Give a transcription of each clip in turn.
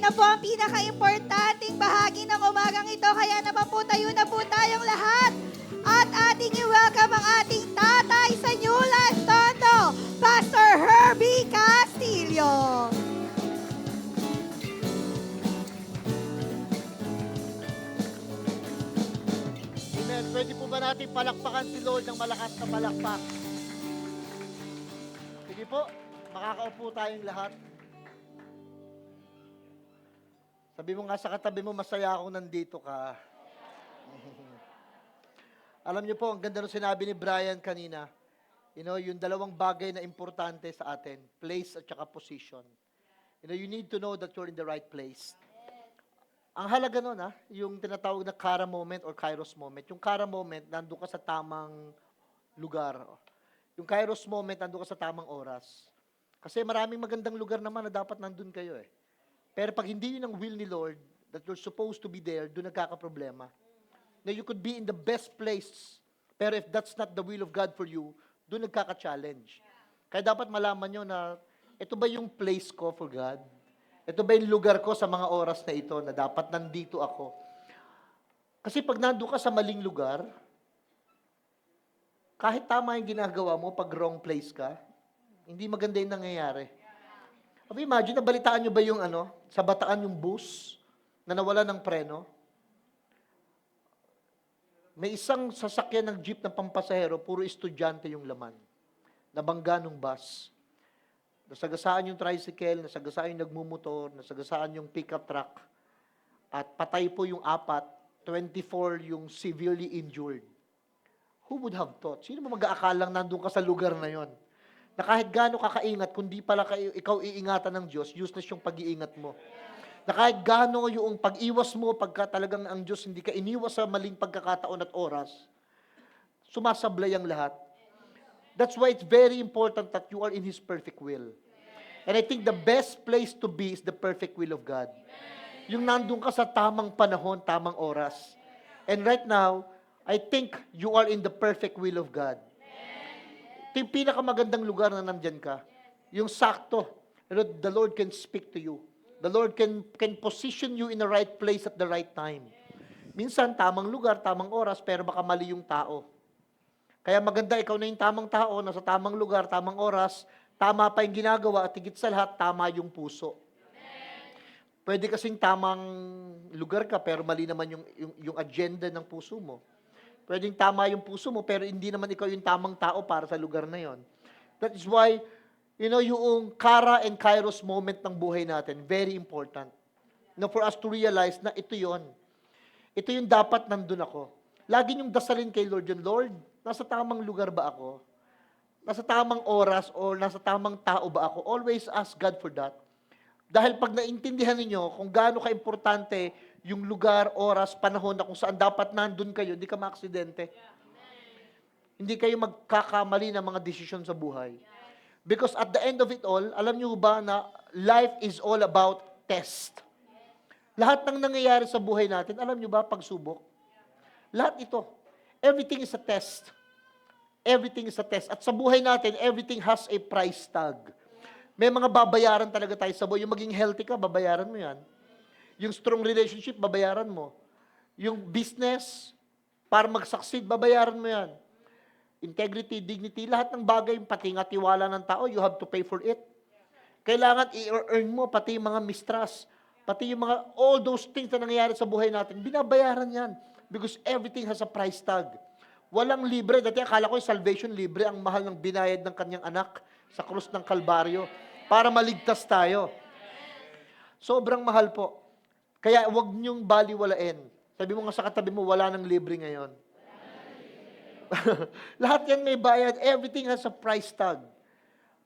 na po ang pinaka-importanting bahagi ng umagang ito. Kaya naman po tayo na po tayong lahat. At ating i-welcome ang ating tatay sa New Life Tondo, Pastor Herbie Castillo. Amen. Pwede po ba natin palakpakan si Lord ng malakas na palakpak? Sige po, makakaupo tayong lahat. Sabi mo nga sa katabi mo, masaya akong nandito ka. Alam niyo po, ang ganda nung sinabi ni Brian kanina. You know, yung dalawang bagay na importante sa atin, place at saka position. You know, you need to know that you're in the right place. Ang halaga nun, yung tinatawag na Kara moment or Kairos moment. Yung Kara moment, nandun ka sa tamang lugar. Yung Kairos moment, nandun ka sa tamang oras. Kasi maraming magandang lugar naman na dapat nandun kayo eh. Pero pag hindi yun ang will ni Lord, that you're supposed to be there, doon nagkakaproblema. Now, you could be in the best place, pero if that's not the will of God for you, doon nagkaka-challenge. Kaya dapat malaman nyo na, ito ba yung place ko for God? Ito ba yung lugar ko sa mga oras na ito na dapat nandito ako? Kasi pag nandun ka sa maling lugar, kahit tama yung ginagawa mo, pag wrong place ka, hindi maganda yung nangyayari. Imagine, nabalitaan nyo ba yung sa Bataan yung bus na nawala ng preno? May isang sasakyan ng jeep ng pampasahero, puro estudyante yung laman. Nabangga ng bus. Nasagasaan yung tricycle, nasagasaan yung nagmumotor, nasagasaan yung pickup truck. At patay po yung 4, 24 yung severely injured. Who would have thought? Sino ba mag-aakalang nandun ka sa lugar na yon? Na kahit gaano kakaingat, kung di pala ikaw iingatan ng Diyos, useless yung pag-iingat mo. Na kahit gaano yung pag-iwas mo, pagka talagang ang Diyos hindi ka iniwas sa maling pagkakataon at oras, sumasablay ang lahat. That's why it's very important that you are in His perfect will. And I think the best place to be is the perfect will of God. Yung nandun ka sa tamang panahon, tamang oras. And right now, I think you are in the perfect will of God. Ito yung pinakamagandang lugar na nandyan ka. Yung sakto. The Lord can speak to you. The Lord can position you in the right place at the right time. Minsan, tamang lugar, tamang oras, pero baka mali yung tao. Kaya maganda, ikaw na yung tamang tao, nasa tamang lugar, tamang oras, tama pa yung ginagawa, at higit sa lahat, tama yung puso. Pwede kasing tamang lugar ka, pero mali naman yung agenda ng puso mo. Pwedeng tama yung puso mo, pero hindi naman ikaw yung tamang tao para sa lugar na yon. That is why, yung Kara and Kairos moment ng buhay natin, very important. For us to realize na ito yon. Ito yung dapat nandun ako. Lagi yung dasalin kay Lord yun, Lord, nasa tamang lugar ba ako? Nasa tamang oras o nasa tamang tao ba ako? Always ask God for that. Dahil pag naintindihan ninyo kung gaano ka-importante yung lugar, oras, panahon na kung saan dapat nandun kayo, hindi ka maaksidente. Hindi kayo magkakamali ng mga desisyon sa buhay. Because at the end of it all, alam nyo ba na life is all about test. Lahat ng nangyayari sa buhay natin, alam nyo ba, pagsubok? Lahat ito. Everything is a test. Everything is a test. At sa buhay natin, everything has a price tag. May mga babayaran talaga tayo sa buhay. Yung maging healthy ka, babayaran mo yan. Yung strong relationship, babayaran mo. Yung business, para mag-succeed, babayaran mo yan. Integrity, dignity, lahat ng bagay, pati nga tiwala ng tao, you have to pay for it. Kailangan i-earn mo, pati yung mga mistrust, pati yung mga, all those things na nangyayari sa buhay natin, binabayaran yan. Because everything has a price tag. Walang libre. Dati akala ko yung salvation libre, ang mahal ng binayad ng kanyang anak sa krus ng Kalbaryo para maligtas tayo. Sobrang mahal po. Kaya huwag niyong baliwalain. Sabi mo nga sa katabi mo, wala nang libre ngayon. Lahat yan may bayad. Everything has a price tag.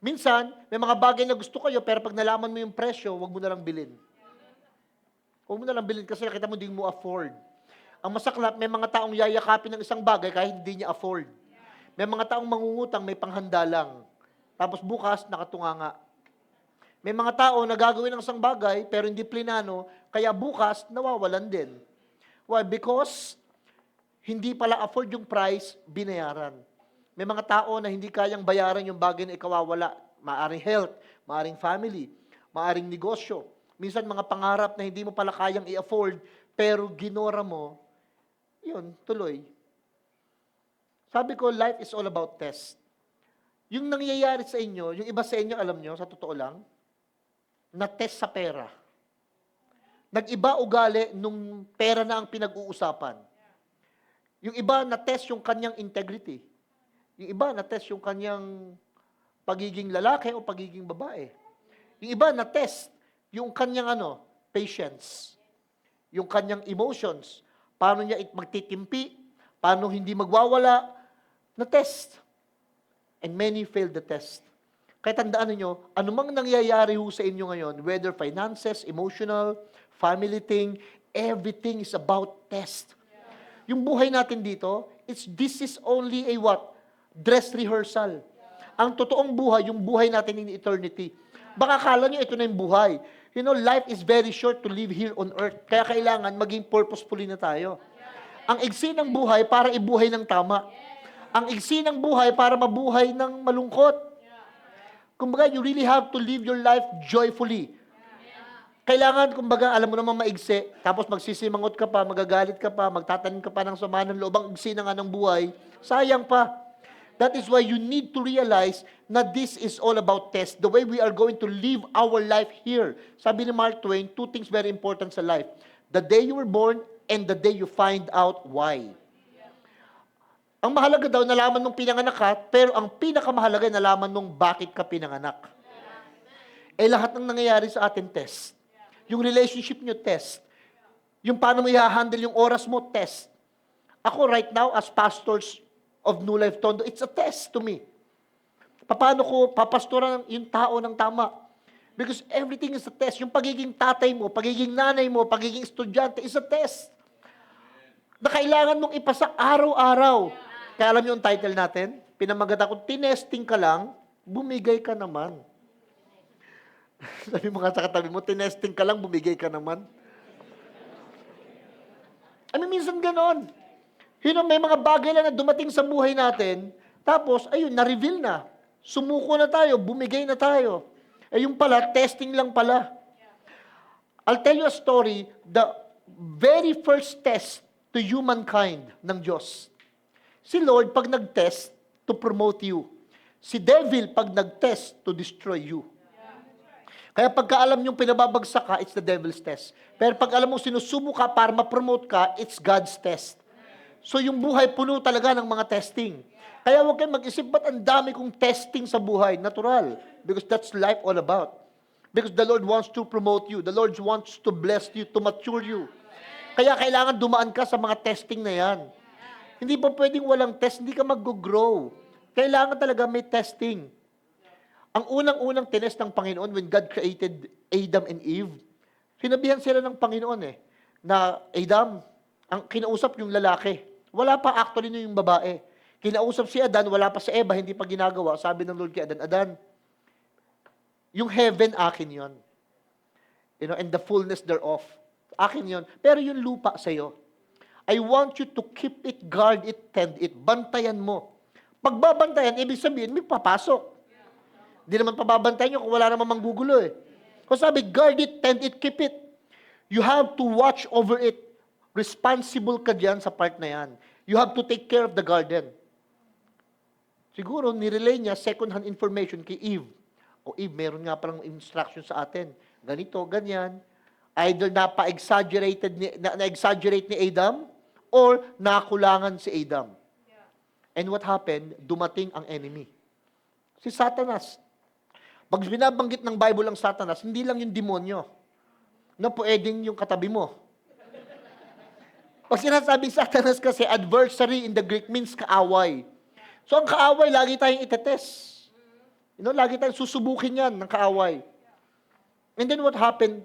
Minsan, may mga bagay na gusto kayo, pero pag nalaman mo yung presyo, huwag mo na lang bilhin. Huwag mo na lang bilhin kasi nakita mo hindi mo afford. Ang masaklap, may mga taong yayakapin ng isang bagay kahit hindi niya afford. May mga taong mangungutang, may panghanda lang. Tapos bukas, nakatunganga. May mga tao na gagawin ng isang bagay, pero hindi plinano, kaya bukas, nawawalan din. Why? Because, hindi pala afford yung price, binayaran. May mga tao na hindi kayang bayaran yung bagay na ikawawala. Maaring health, maaring family, maaring negosyo, Minsan mga pangarap na hindi mo pala kayang i-afford, pero ginora mo, yun, tuloy. Sabi ko, life is all about test. Yung nangyayari sa inyo, yung iba sa inyo, alam nyo, sa totoo lang, na-test sa pera. Nag-iba ugali nung pera na ang pinag-uusapan. Yung iba na-test yung kanyang integrity. Yung iba na-test yung kanyang pagiging lalaki o pagiging babae. Yung iba na-test yung kanyang patience. Yung kanyang emotions. Paano niya magtitimpi, paano hindi magwawala, na-test. And many failed the test. Kaya tandaan niyo, anumang nangyayari ho sa inyo ngayon, whether finances, emotional, family thing, everything is about test. Yung buhay natin dito, this is only a what? Dress rehearsal. Ang totoong buhay, yung buhay natin in eternity. Baka kala nyo ito na yung buhay. You know, life is very short to live here on earth. Kaya kailangan maging purposefully na tayo. Ang igsi ng buhay para ibuhay ng tama. Ang igsi ng buhay para mabuhay ng malungkot. Kumbaga, you really have to live your life joyfully. Kailangan, kumbaga, alam mo naman maigsi, tapos magsisimangot ka pa, magagalit ka pa, magtatanim ka pa ng sama ng loob, ang igsi na nga ng buhay, sayang pa. That is why you need to realize na this is all about test. The way we are going to live our life here. Sabi ni Mark Twain, two things very important sa life. The day you were born and the day you find out why. Ang mahalaga daw, nalaman nung pinanganak ka, pero ang pinakamahalaga, nalaman nung bakit ka pinanganak. Eh lahat ng nangyayari sa atin, test. Yung relationship nyo, test. Yung paano mo i-handle yung oras mo, test. Ako right now, as pastors of New Life Tondo, it's a test to me. Paano ko papastoran yung tao ng tama? Because everything is a test. Yung pagiging tatay mo, pagiging nanay mo, pagiging estudyante is a test. Na kailangan mong ipasa araw-araw. Kaya alam niyo yung title natin? Pinamagat ako, tinesting ka lang, bumigay ka naman. Sabi mo nga sa katabi mo, tinesting ka lang, bumigay ka naman. Minsan ganon. You know, may mga bagay lang na dumating sa buhay natin, tapos, ayun, na-reveal na. Sumuko na tayo, bumigay na tayo. Yung pala, testing lang pala. I'll tell you a story, the very first test to humankind ng Diyos. Si Lord, pag nag-test, to promote you. Si Devil, pag nag-test, to destroy you. Kaya pagka alam yung pinababagsak ka, it's the devil's test. Pero pag alam mo sinusubo ka para ma-promote ka, it's God's test. So yung buhay puno talaga ng mga testing. Kaya huwag kayong mag-isip, ba't ang dami kong testing sa buhay? Natural. Because that's life all about. Because the Lord wants to promote you. The Lord wants to bless you, to mature you. Kaya kailangan dumaan ka sa mga testing na yan. Hindi pa pwedeng walang test, hindi ka mag-grow. Kailangan talaga may testing. Ang unang-unang tinest ng Panginoon when God created Adam and Eve, sinabihan sila ng Panginoon na Adam, ang kinausap yung lalaki. Wala pa actually yung babae. Kinausap si Adan, wala pa si Eva, hindi pa ginagawa. Sabi ng Lord kay Adan, Adan, yung heaven, akin yon. You know, and the fullness thereof. Akin yon. Pero yung lupa sa'yo. I want you to keep it, guard it, tend it. Bantayan mo. Pagbabantayan, ibig sabihin, may papasok. Hindi naman pababantayan nyo kung wala naman manggugulo Kung sabi, guard it, tend it, keep it. You have to watch over it. Responsible ka dyan sa part na yan. You have to take care of the garden. Siguro, nirelay niya second-hand information kay Eve. O Eve, meron nga palang instruction sa atin. Ganito, ganyan. Either na-exaggerate ni Adam or nakulangan si Adam. And what happened? Dumating ang enemy. Si Satanas. Pag binabanggit ng Bible ang Satanas, hindi lang yung demonyo. Na pwedeng yung katabi mo. Pag sinasabing Satanas kasi, adversary in the Greek means kaaway. So ang kaaway, lagi tayong itetest. You know, lagi tayong susubukin yan ng kaaway. And then what happened?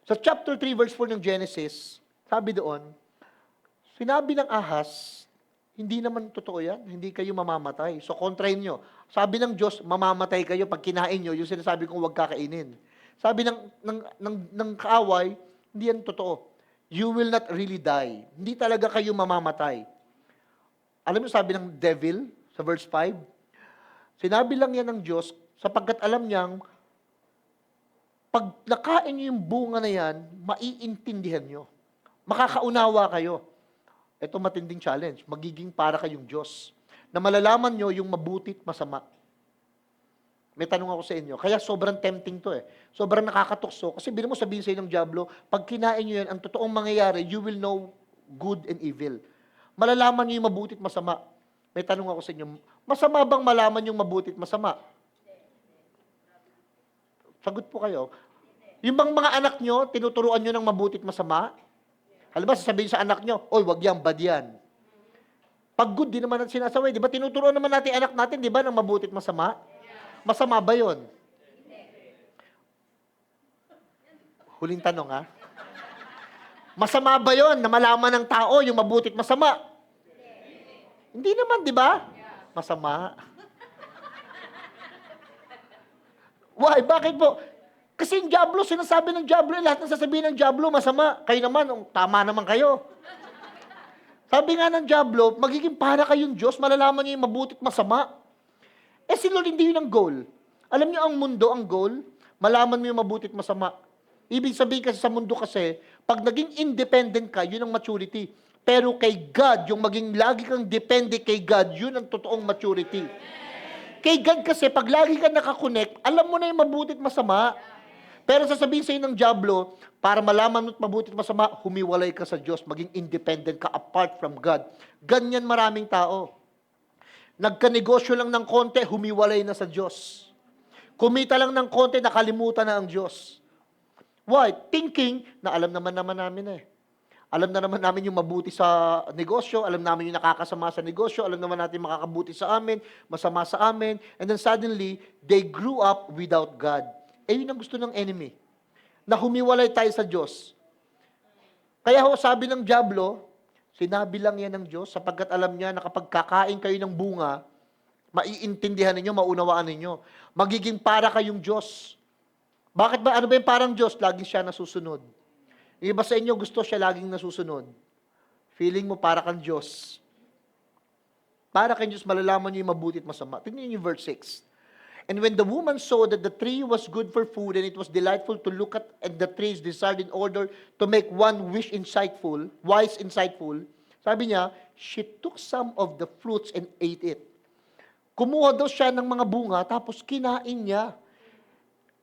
Sa chapter 3, verse 4 ng Genesis, sabi doon, sinabi ng ahas, hindi naman totoo yan, hindi kayo mamamatay. So kontrahin nyo. Sabi ng Diyos, mamamatay kayo pag kinain nyo, yung sinasabi kong huwag kakainin. Sabi ng kaaway, hindi yan totoo. You will not really die. Hindi talaga kayo mamamatay. Alam mo sabi ng devil sa verse 5? Sinabi lang yan ng Diyos sapagkat alam niyang Pag nakain nyo yung bunga na yan, maiintindihan nyo. Makakaunawa kayo. Ito matinding challenge. Magiging para kayong Diyos. Na malalaman nyo yung mabutit masama. May tanong ako sa inyo. Kaya sobrang tempting to eh. Sobrang nakakatukso. Kasi bilang mo sabihin sa'yo ng Diablo, pag kinain nyo yan, ang totoong mangyayari, you will know good and evil. Malalaman nyo yung mabutit masama. May tanong ako sa inyo, masama bang malaman yung mabutit masama? Sagot po kayo. Yung bang mga anak nyo, tinuturuan nyo ng mabutit masama? Halimbawa, sasabihin sa anak nyo, oy, wag yan, bad yan. Pag good, di naman natin sinasaway. Di ba tinuturuan naman natin anak natin, di ba, ng mabutit masama? Masama ba yun? Huling tanong, ha? Masama ba yun na malaman ng tao yung mabutit masama? Hindi naman, di ba? Masama. Why? Bakit po? Kasi yung Diablo, sinasabi ng Diablo, lahat ng sasabihin ng Diablo, masama. Kayo naman, tama naman kayo. Sabi nga ng Diablo, magiging para kayong Diyos, malalaman niyo yung mabutit masama. Eh si Lord, hindi yun ang goal. Alam niyo ang mundo, ang goal, malaman mo yung mabutit masama. Ibig sabihin kasi sa mundo kasi, pag naging independent ka, yun ang maturity. Pero kay God, yung maging lagi kang depende kay God, yun ang totoong maturity. Kay God kasi, pag lagi ka nakakonect, alam mo na yung mabutit masama. Pero sasabihin sa'yo ng Diablo, para malaman mo't mabutit masama, humiwalay ka sa Diyos, maging independent ka apart from God. Ganyan maraming tao. Nagkanegosyo lang ng konti, humiwalay na sa Diyos. Kumita lang ng konti, nakalimutan na ang Diyos. Why? Thinking na alam naman namin eh. Alam na naman namin yung mabuti sa negosyo, alam namin yung nakakasama sa negosyo, alam naman natin makakabuti sa amin, masama sa amin, and then suddenly, they grew up without God. Eh, yun ang gusto ng enemy. Na humiwalay tayo sa Diyos. Kaya ho, sabi ng Diablo, sinabi lang yan ng Diyos, sapagkat alam niya na kapag kakain kayo ng bunga, maiintindihan ninyo, maunawaan ninyo. Magiging para kayong Diyos. Bakit ba? Ano ba yung parang Diyos? Laging siya nasusunod. Yung iba sa inyo, gusto siya laging nasusunod. Feeling mo para kang Diyos. Para kang Diyos, malalaman niyo yung mabuti at masama. Tingnan niyo yung verse 6. And when the woman saw that the tree was good for food, and it was delightful to look at, and the trees desired in order to make one wise, insightful, sabi niya, she took some of the fruits and ate it. Kumuha daw siya ng mga bunga, tapos kinain niya.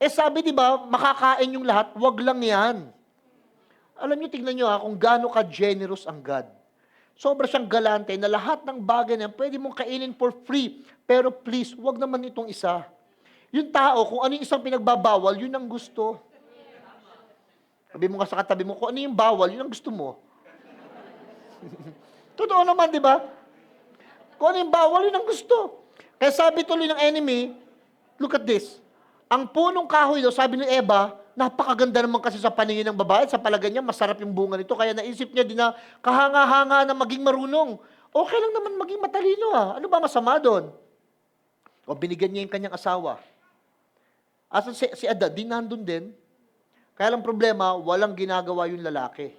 Eh sabi, di ba, makakain yung lahat, wag lang yan. Alam niyo, tingnan niyo kung gaano ka-generous ang God. Sobra siyang galante na lahat ng bagay na pwede mong kainin for free. Pero please, wag naman itong isa. Yung tao, kung ano yung isang pinagbabawal, yun ang gusto. Sabi mo nga sa katabi mo, kung ano yung bawal, yun ang gusto mo. Totoo naman, di ba? Kung ano yung bawal, yun ang gusto. Kaya sabi tuloy ng enemy, look at this. Ang punong kahoy daw, sabi ni Eva, napakaganda naman kasi sa paningin ng babae, sa palagay niya, masarap yung bunga nito. Kaya naisip niya din na kahanga-hanga na maging marunong. Okay lang naman maging matalino Ano ba masama doon? O binigyan niya yung kanyang asawa. Asan si Ada, di nandun din. Kaya lang problema, walang ginagawa yung lalaki.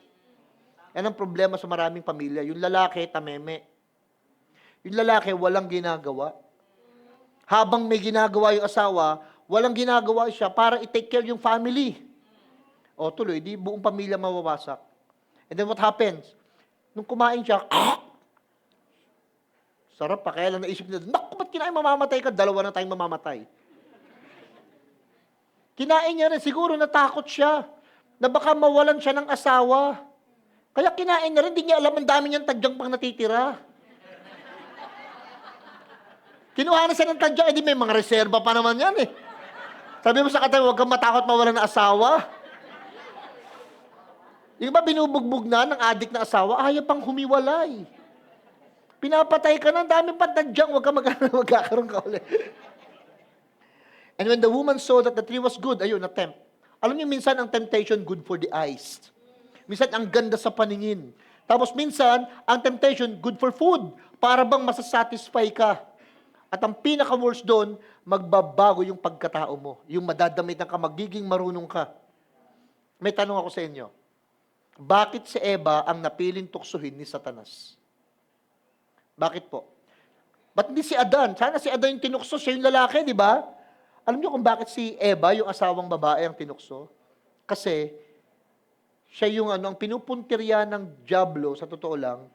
Yan ang problema sa maraming pamilya. Yung lalaki, tameme. Yung lalaki, walang ginagawa. Habang may ginagawa yung asawa, walang ginagawa siya para i-take care yung family. O tuloy, di buong pamilya mawawasak. And then what happens? Nung kumain siya, sarap pa, kaya lang naisip niya, naku, ba't kinain mamamatay ka? Dalawa na tayong mamamatay. Kinain niya rin, siguro natakot siya, na baka mawalan siya ng asawa. Kaya kinain na rin, di niya alam, ang dami niyang tadyang pang natitira. Kinuha na siya ng tadyang, edi may mga reserba pa naman yan eh. Sabi mo sa katabi, huwag kang matakot mawalan ng asawa. Yung ba binubugbog na ng adik na asawa, ayaw pang humiwalay. Pinapatay ka na, dami pa tadyang, huwag kang magkakaroon ka ulit. And when the woman saw that the tree was good, ayun, na-tempt. Alam niyo, minsan ang temptation good for the eyes. Minsan ang ganda sa paningin. Tapos minsan, ang temptation good for food. Para bang masasatisfy ka. At ang pinaka-worst doon, magbabago yung pagkatao mo. Yung madadamitan ka, magiging marunong ka. May tanong ako sa inyo. Bakit si Eva ang napiling tuksuhin ni Satanas? Bakit po? Ba't hindi si Adan? Sana si Adan yung tinukso, siya yung lalaki, di ba? Alam niyo kung bakit si Eva, yung asawang babae, ang tinukso? Kasi, siya yung ang pinupuntirya ng dyablo, sa totoo lang,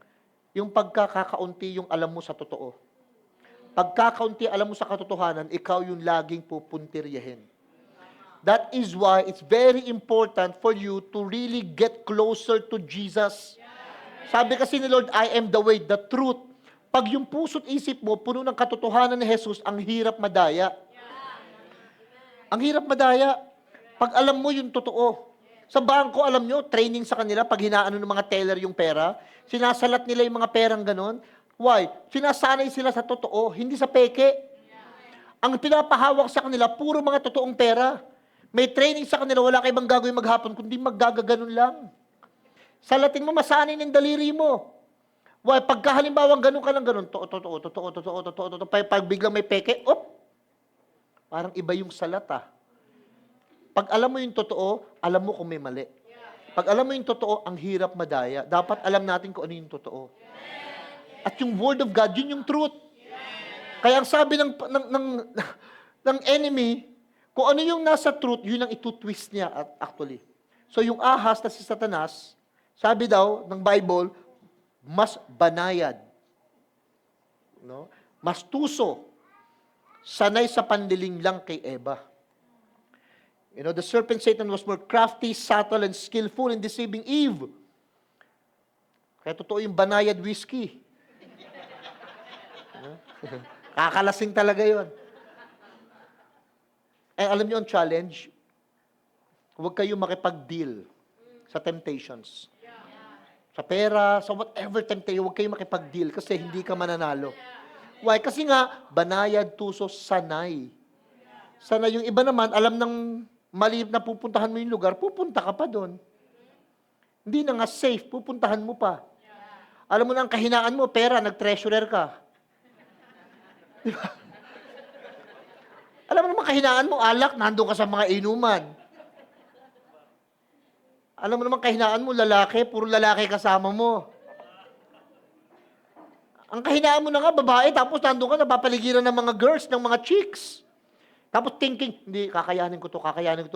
yung pagkakakaunti yung alam mo sa totoo. Pagkakaunti alam mo sa katotohanan, ikaw yung laging pupuntiryahin. That is why it's very important for you to really get closer to Jesus. Sabi kasi ni Lord, I am the way, the truth. Pag yung puso't isip mo, puno ng katotohanan ni Jesus, ang hirap madaya. Ang hirap madaya. Pag alam mo yung totoo. Sa bangko, alam nyo, training sa kanila, pag hinaano ng mga teller yung pera, sinasalat nila yung mga perang ganon. Why? Sinasanay sila sa totoo, hindi sa peke. Ang pinapahawak sa kanila, puro mga totoong pera. May training sa kanila, wala kayo bang gagawin maghapon, kundi maggagaganon lang. Salatin mo, masanay ng daliri mo. Why? Pagka halimbawa ganun ka lang ganun, totoo. Pag biglang may peke, parang iba yung salat ah. Pag alam mo yung totoo, alam mo kung may mali. Pag alam mo yung totoo, ang hirap madaya. Dapat alam natin kung ano yung totoo. At yung word of God, yun yung truth. Kaya ang sabi ng enemy, kung ano yung nasa truth, yun ang itutwist niya actually. So yung ahas na si Satanas, sabi daw ng Bible, mas banayad. No? Mas tuso. Sanay sa pandiling lang kay Eva. You know, the serpent Satan was more crafty, subtle, and skillful in deceiving Eve. Kaya totoo yung banayad whiskey. Kakalasing talaga yon. Eh, alam niyo ang challenge? Huwag kayong makipag-deal sa temptations. Sa pera, sa whatever temptation, huwag kayong makipag-deal kasi hindi ka mananalo. Why? Kasi nga, banayad, tuso, sanay. Sanay yung iba naman, alam ng mali na pupuntahan mo yung lugar, pupunta ka pa doon. Hindi na nga safe, pupuntahan mo pa. Alam mo na ang kahinaan mo, pera, nag-treasurer ka. Diba? Alam mo naman kahinaan mo, alak, nandun ka sa mga inuman. Alam mo naman kahinaan mo, lalaki, puro lalaki kasama mo. Ang kahinaan mo na nga, babae, tapos nandun ka, napapaligiran ng mga girls, ng mga chicks. Tapos thinking, hindi, kakayanin ko to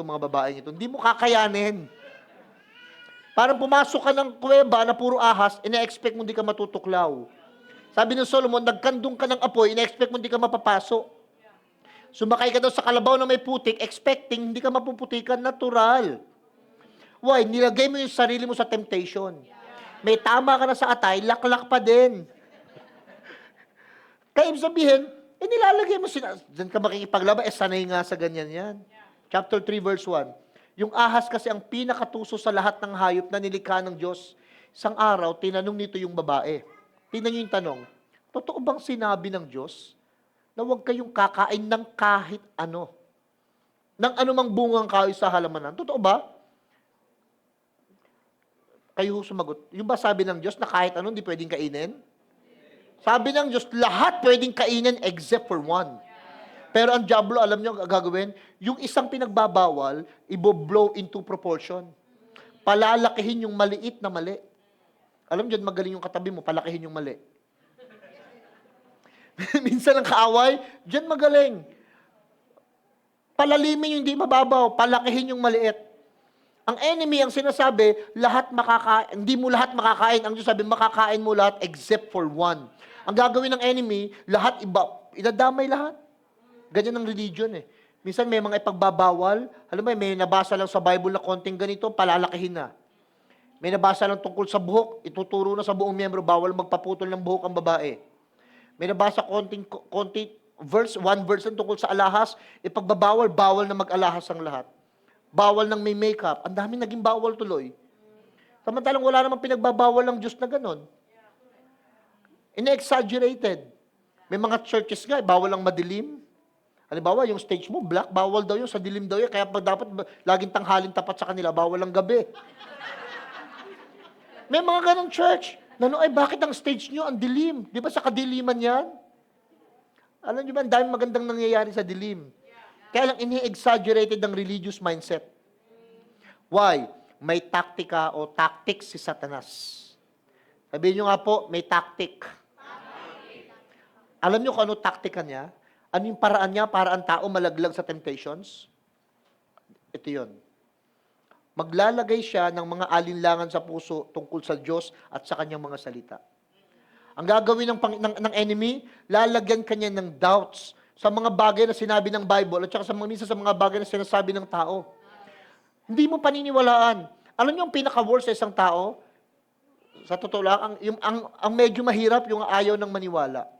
mga babaeng ito. Hindi mo kakayanin. Parang pumasok ka ng kuweba na puro ahas, ina-expect mo hindi ka matutuklaw. Sabi ng Solomon, nagkandong ka ng apoy, ina-expect mo hindi ka mapapasok. Sumakay ka daw sa kalabaw na may putik, expecting hindi ka mapuputikan, natural. Why? Nilagay mo yung sarili mo sa temptation. May tama ka na sa atay, laklak pa din. Kaya ibig sabihin, nilalagay mo diyan ka makikipaglaban, sanay nga sa ganyan yan. Chapter 3, verse 1. Yung ahas kasi ang pinakatuso sa lahat ng hayop na nilikha ng Diyos. Isang araw, tinanong nito yung babae. Tingnan niyo yung tanong, totoo bang sinabi ng Diyos na huwag kayong kakain ng kahit ano? Ng anumang bungang kahoy sa halamanan? Totoo ba? Kayo sumagot. Yung ba sabi ng Diyos na kahit ano hindi pwedeng kainin? Sabi ng Diyos, lahat pwedeng kainin except for one. Pero ang diablo, alam niyo ang gagawin? Yung isang pinagbabawal, i-blow into proportion. Palalakihin yung maliit na mali. Alam niyo, magaling yung katabi mo, palakihin yung mali. Minsan ang kaaway, diyan magaling. Palalimin yung hindi mababaw, palakihin yung maliit. Ang enemy, ang sinasabi, hindi mo lahat makakain. Ang Diyos sabi, makakain mo lahat except for one. Ang gagawin ng enemy, lahat iba, inadamay lahat. Ganyan ang religion eh. Minsan may mga ipagbabawal, alam mo, may nabasa lang sa Bible na konting ganito, palalakihin na. May nabasa lang tungkol sa buhok, ituturo na sa buong miyembro, bawal magpaputol ng buhok ang babae. May nabasa konti one verse lang tungkol sa alahas, ipagbabawal, bawal na mag-alahas ang lahat. Bawal ng may makeup. Ang dami naging bawal tuloy. Samantalang wala namang pinagbabawal ng Diyos na ganon. Ina-exaggerated. May mga churches nga, bawal ang madilim. Halimbawa, yung stage mo, black, bawal daw yun, sa dilim daw yun. Kaya dapat laging tanghalin tapat sa kanila, bawal ang gabi. May mga ganong church. Ay, bakit ang stage nyo ang dilim? Di ba sa kadiliman yan? Alam nyo ba, ang daming magandang nangyayari sa dilim. Kaya lang ini-exaggerated ang religious mindset. Why? May taktika o tactics si Satanas. Sabihin nyo nga po, may tactic. Alam nyo kung ano taktika niya? Ano yung paraan niya para ang tao malaglag sa temptations? Ito yun. Maglalagay siya ng mga alinlangan sa puso tungkol sa Diyos at sa kanyang mga salita. Ang gagawin ng enemy, lalagyan kanya ng doubts sa mga bagay na sinabi ng Bible at saka minsan sa mga bagay na sinasabi ng tao. Hindi mo paniniwalaan. Alam niyo ang pinaka-worst sa isang tao? Sa totoo lang, ang medyo mahirap yung ayaw ng maniwala.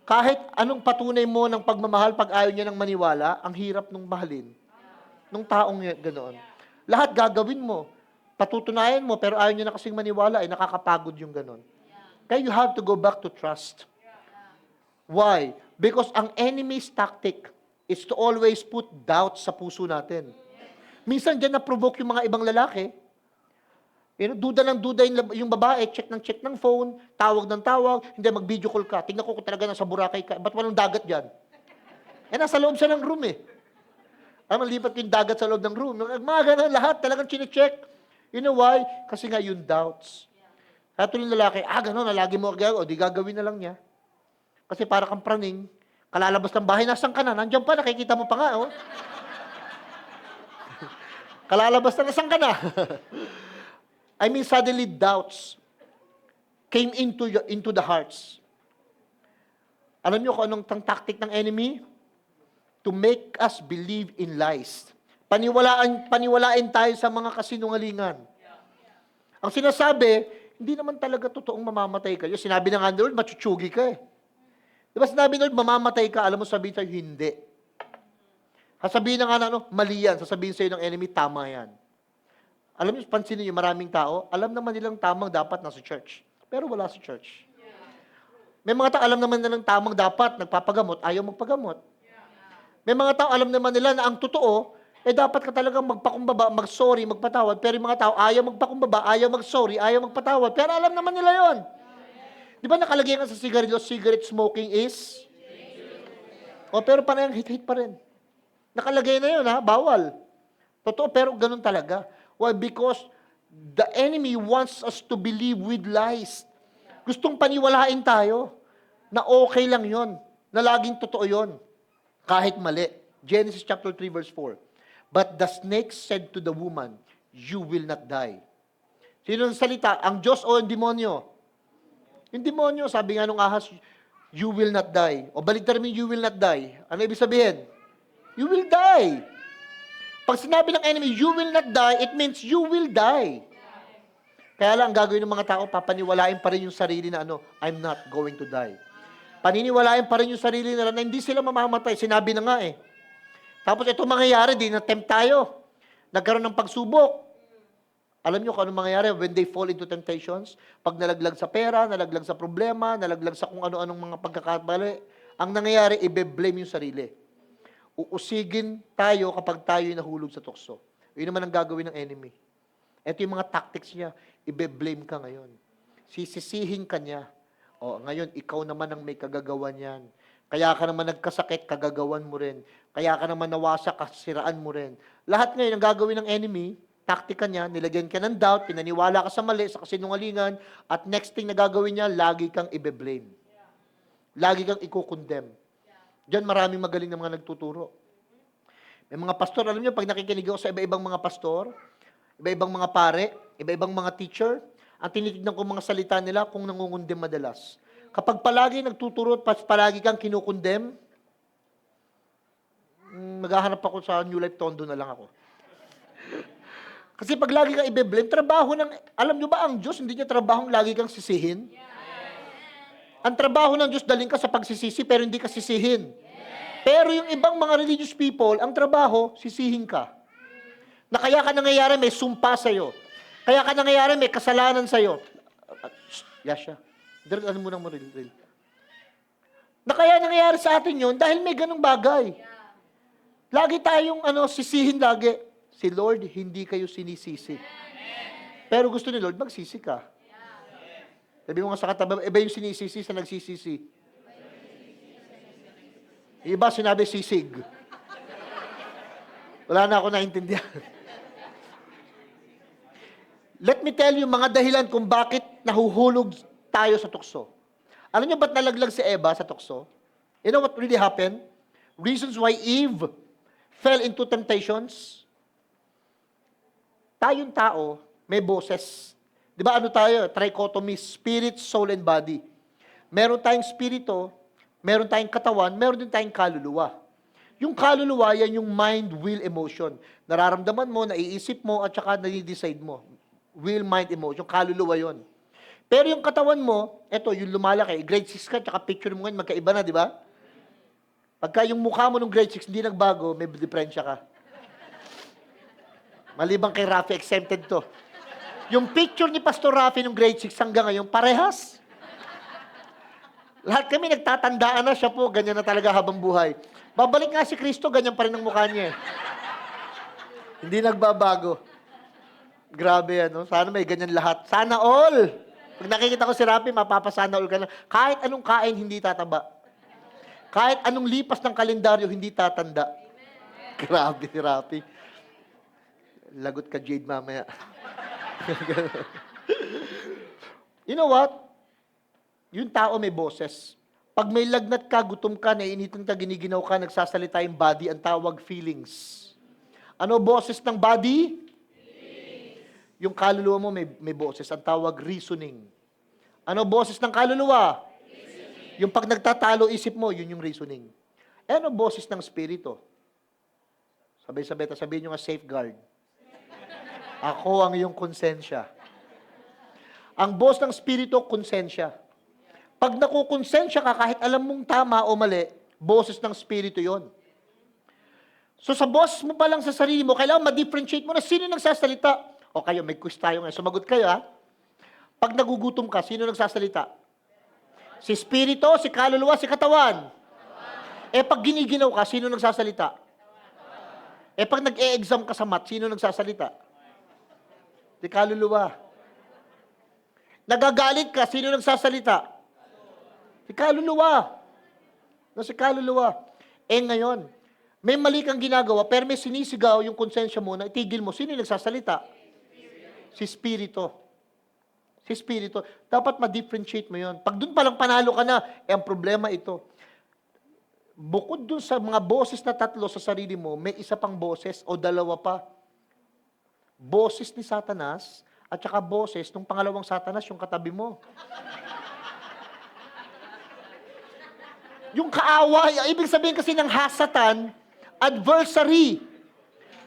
Kahit anong patunay mo ng pagmamahal pag ayaw niya ng maniwala, ang hirap nung mahalin. Nung taong ganoon. Lahat gagawin mo. Patutunayan mo, pero ayaw niya na kasing maniwala, ay nakakapagod yung ganoon. Kaya you have to go back to trust. Why? Because ang enemy's tactic is to always put doubts sa puso natin. Minsan dyan na-provoke yung mga ibang lalaki. Duda ng duda yung babae, check ng phone, tawag ng tawag, hindi, mag-video call ka. Tingnan ko kung talaga nasa Boracay ka. Ba't walang dagat dyan? Nasa loob siya ng room eh. Malipat yung dagat sa loob ng room. Mga ganun lahat, talagang chinecheck. You know why? Kasi nga yung doubts. Kaya tuloy yung lalaki, gano'n, lagi mo gagawin, o di gagawin na lang niya. Kasi para kang praning, kalalabas ng bahay, nasan ka na? Nandiyan pa, nakikita mo pa nga, oh. Kalalabas na, nasan ka na? I mean, suddenly doubts came into the hearts. Alam niyo kung anong tactic ng enemy? To make us believe in lies. Paniwalain tayo sa mga kasinungalingan. Ang sinasabi, hindi naman talaga totoong mamamatay kayo. Sinabi na nga ni Lord, machuchugi ka eh. Diba sinabi ni Lord, mamamatay ka, alam mo sabihin sa'yo, hindi. Sasabihin na nga na, mali yan. Sasabihin sa'yo ng enemy, tama yan. Alam niyo, pansinin niyo, maraming tao, alam naman nilang tamang dapat nasa church. Pero wala sa church. May mga tao, alam naman nilang tamang dapat, nagpapagamot, ayaw magpagamot. May mga tao, alam naman nila na ang totoo, dapat ka talagang magpakumbaba, mag-sorry, magpatawad. Pero yung mga tao, ayaw magpakumbaba, ayaw mag-sorry, ayaw magpatawad. Pero alam naman nila yon. Di ba nakalagay nga sa sigarilyo, cigarette smoking is? Pero parang hit-hit pa rin. Nakalagay na yun, bawal. Totoo, pero ganun talaga. Why? Because the enemy wants us to believe with lies. Gustong paniwalain tayo na okay lang yon, na laging totoo yon. Kahit mali. Genesis chapter 3 verse 4. But the snake said to the woman, you will not die. Sino ang salita? Ang Diyos o ang demonyo? Yung demonyo, sabi nga nung ahas, you will not die. O baligtarin mo, you will not die. Ano ibig sabihin? You will die. Pag sinabi ng enemy, you will not die, it means you will die. Kaya lang, ang gagawin ng mga tao, papaniwalain pa rin yung sarili na I'm not going to die. Paniniwalain pa rin yung sarili nila na hindi sila mamamatay. Sinabi na nga eh. Tapos ito mangyayari, di na-tempt tayo. Nagkaroon ng pagsubok. Alam nyo kung anong mangyayari when they fall into temptations? Pag nalaglag sa pera, nalaglag sa problema, nalaglag sa kung ano-anong mga pagkakabali, ang nangyayari, ibe-blame yung sarili. Uusigin tayo kapag tayo'y nahulog sa tukso. Yun naman ang gagawin ng enemy. Ito yung mga tactics niya. Ibe-blame ka ngayon. Sisisihin ka niya. Ngayon, ikaw naman ang may kagagawan yan. Kaya ka naman nagkasakit, kagagawan mo rin. Kaya ka naman nawasak, kasiraan mo rin. Lahat ngayon, ang gagawin ng enemy, taktika niya, nilagyan ka ng doubt, pinaniwala ka sa mali, sa kasinungalingan, at next thing na gagawin niya, lagi kang ibe-blame. Lagi kang i-condemn. Diyan maraming magaling na mga nagtuturo. May mga pastor, alam niyo, pag nakikinig ako sa iba-ibang mga pastor, iba-ibang mga pare, iba-ibang mga teacher, ang tinitignan ko mga salita nila kung nangungundem madalas. Kapag palagi nagtuturo at palagi kang kinukundem, maghahanap ako sa New Life Tondo na lang ako. Kasi pag lagi kang ibe-blame, trabaho ng, alam nyo ba ang Diyos, hindi niya trabahong lagi kang sisihin? Ang trabaho ng Diyos, daling ka sa pagsisisi, pero hindi ka sisihin. Pero yung ibang mga religious people, ang trabaho, sisihin ka. Na kaya ka nangyayari, may sumpa sa'yo. Kaya ka nangyayari, may kasalanan sa'yo. Yasha. Ano mo nang maril. Na kaya nangyayari sa atin yun, dahil may ganong bagay. Lagi tayong sisihin lagi. Si Lord, hindi kayo sinisisi. Pero gusto ni Lord, magsisi ka. Sabi mo nga sa katabi, iba yung sinisisi sa nagsisisi. Iba sinabi sisig. Wala na ako naintindihan. Let me tell you mga dahilan kung bakit nahuhulog tayo sa tukso. Alam niyo ba't nalaglag si Eva sa tukso? You know what really happened? Reasons why Eve fell into temptations. Tayong tao, may boses. Di ba ano tayo? Trichotomy, spirit, soul, and body. Meron tayong spirito, meron tayong katawan, meron din tayong kaluluwa. Yung kaluluwa, yan yung mind, will, emotion. Nararamdaman mo, naiisip mo, at saka nai-decide mo. Will, mind, emotion. Kaluluwa yon. Pero yung katawan mo, eto, yung lumalaki, grade 6 ka, tsaka picture mo ngayon, magkaiba na, di ba? Pagka yung mukha mo nung grade 6 hindi nagbago, may diferensya ka. Malibang kay Rafi, exempted to. Yung picture ni Pastor Rafi nung grade 6 hanggang ngayon, parehas. Lahat kami nagtatandaan na siya po, ganyan na talaga habang buhay. Babalik nga si Kristo, ganyan pa rin ang mukha niya eh. Hindi nagbabago. Grabe ano, sana may ganyan lahat. Sana all! Pag nakikita ko si Rafi, mapapasana all ka na. Kahit anong kain, hindi tataba. Kahit anong lipas ng kalendaryo, hindi tatanda. Grabe si Rafi. Lagot ka, Jade, mamaya. You know what? Yung tao may boses. Pag may lagnat ka, gutom ka, naiinitan ka, giniginaw ka, nagsasalita yung body, ang tawag feelings. Ano boses ng body? Yung kaluluwa mo may boses, ang tawag reasoning. Ano boses ng kaluluwa? Yung pag nagtatalo isip mo, yun yung reasoning. Eh, ano boses ng spirito? Sabay-sabay, sabihin nyo nga safeguard. Ako ang iyong konsensya. Ang boss ng spirito, konsensya. Pag nakukonsensya ka, kahit alam mong tama o mali, boses ng spirito yon. So sa boss mo pa lang sa sarili mo, kailangan ma-differentiate mo na sino nagsasalita. O kayo, may quiz tayo ngayon. Sumagot kayo ha. Pag nagugutom ka, sino nagsasalita? Si spirito, si kaluluwa, si katawan. Eh pag giniginaw ka, sino nagsasalita? Eh pag nag-e-exam ka sa math, sino nagsasalita? Si kaluluwa. Nagagalit ka, sino nagsasalita? Si kaluluwa. No, si kaluluwa. Eh ngayon, may mali kang ginagawa, pero may sinisigaw yung konsensya mo na itigil mo. Sino yung nagsasalita? Si spirito. Si spirito. Dapat ma-differentiate mo yun. Pag dun palang panalo ka na, eh ang problema ito. Bukod dun sa mga boses na tatlo sa sarili mo, may isa pang boses o dalawa pa. Boses ni Satanas at saka boses nung pangalawang Satanas, yung katabi mo. Yung kaaway, ibig sabihin kasi ng hasatan, adversary.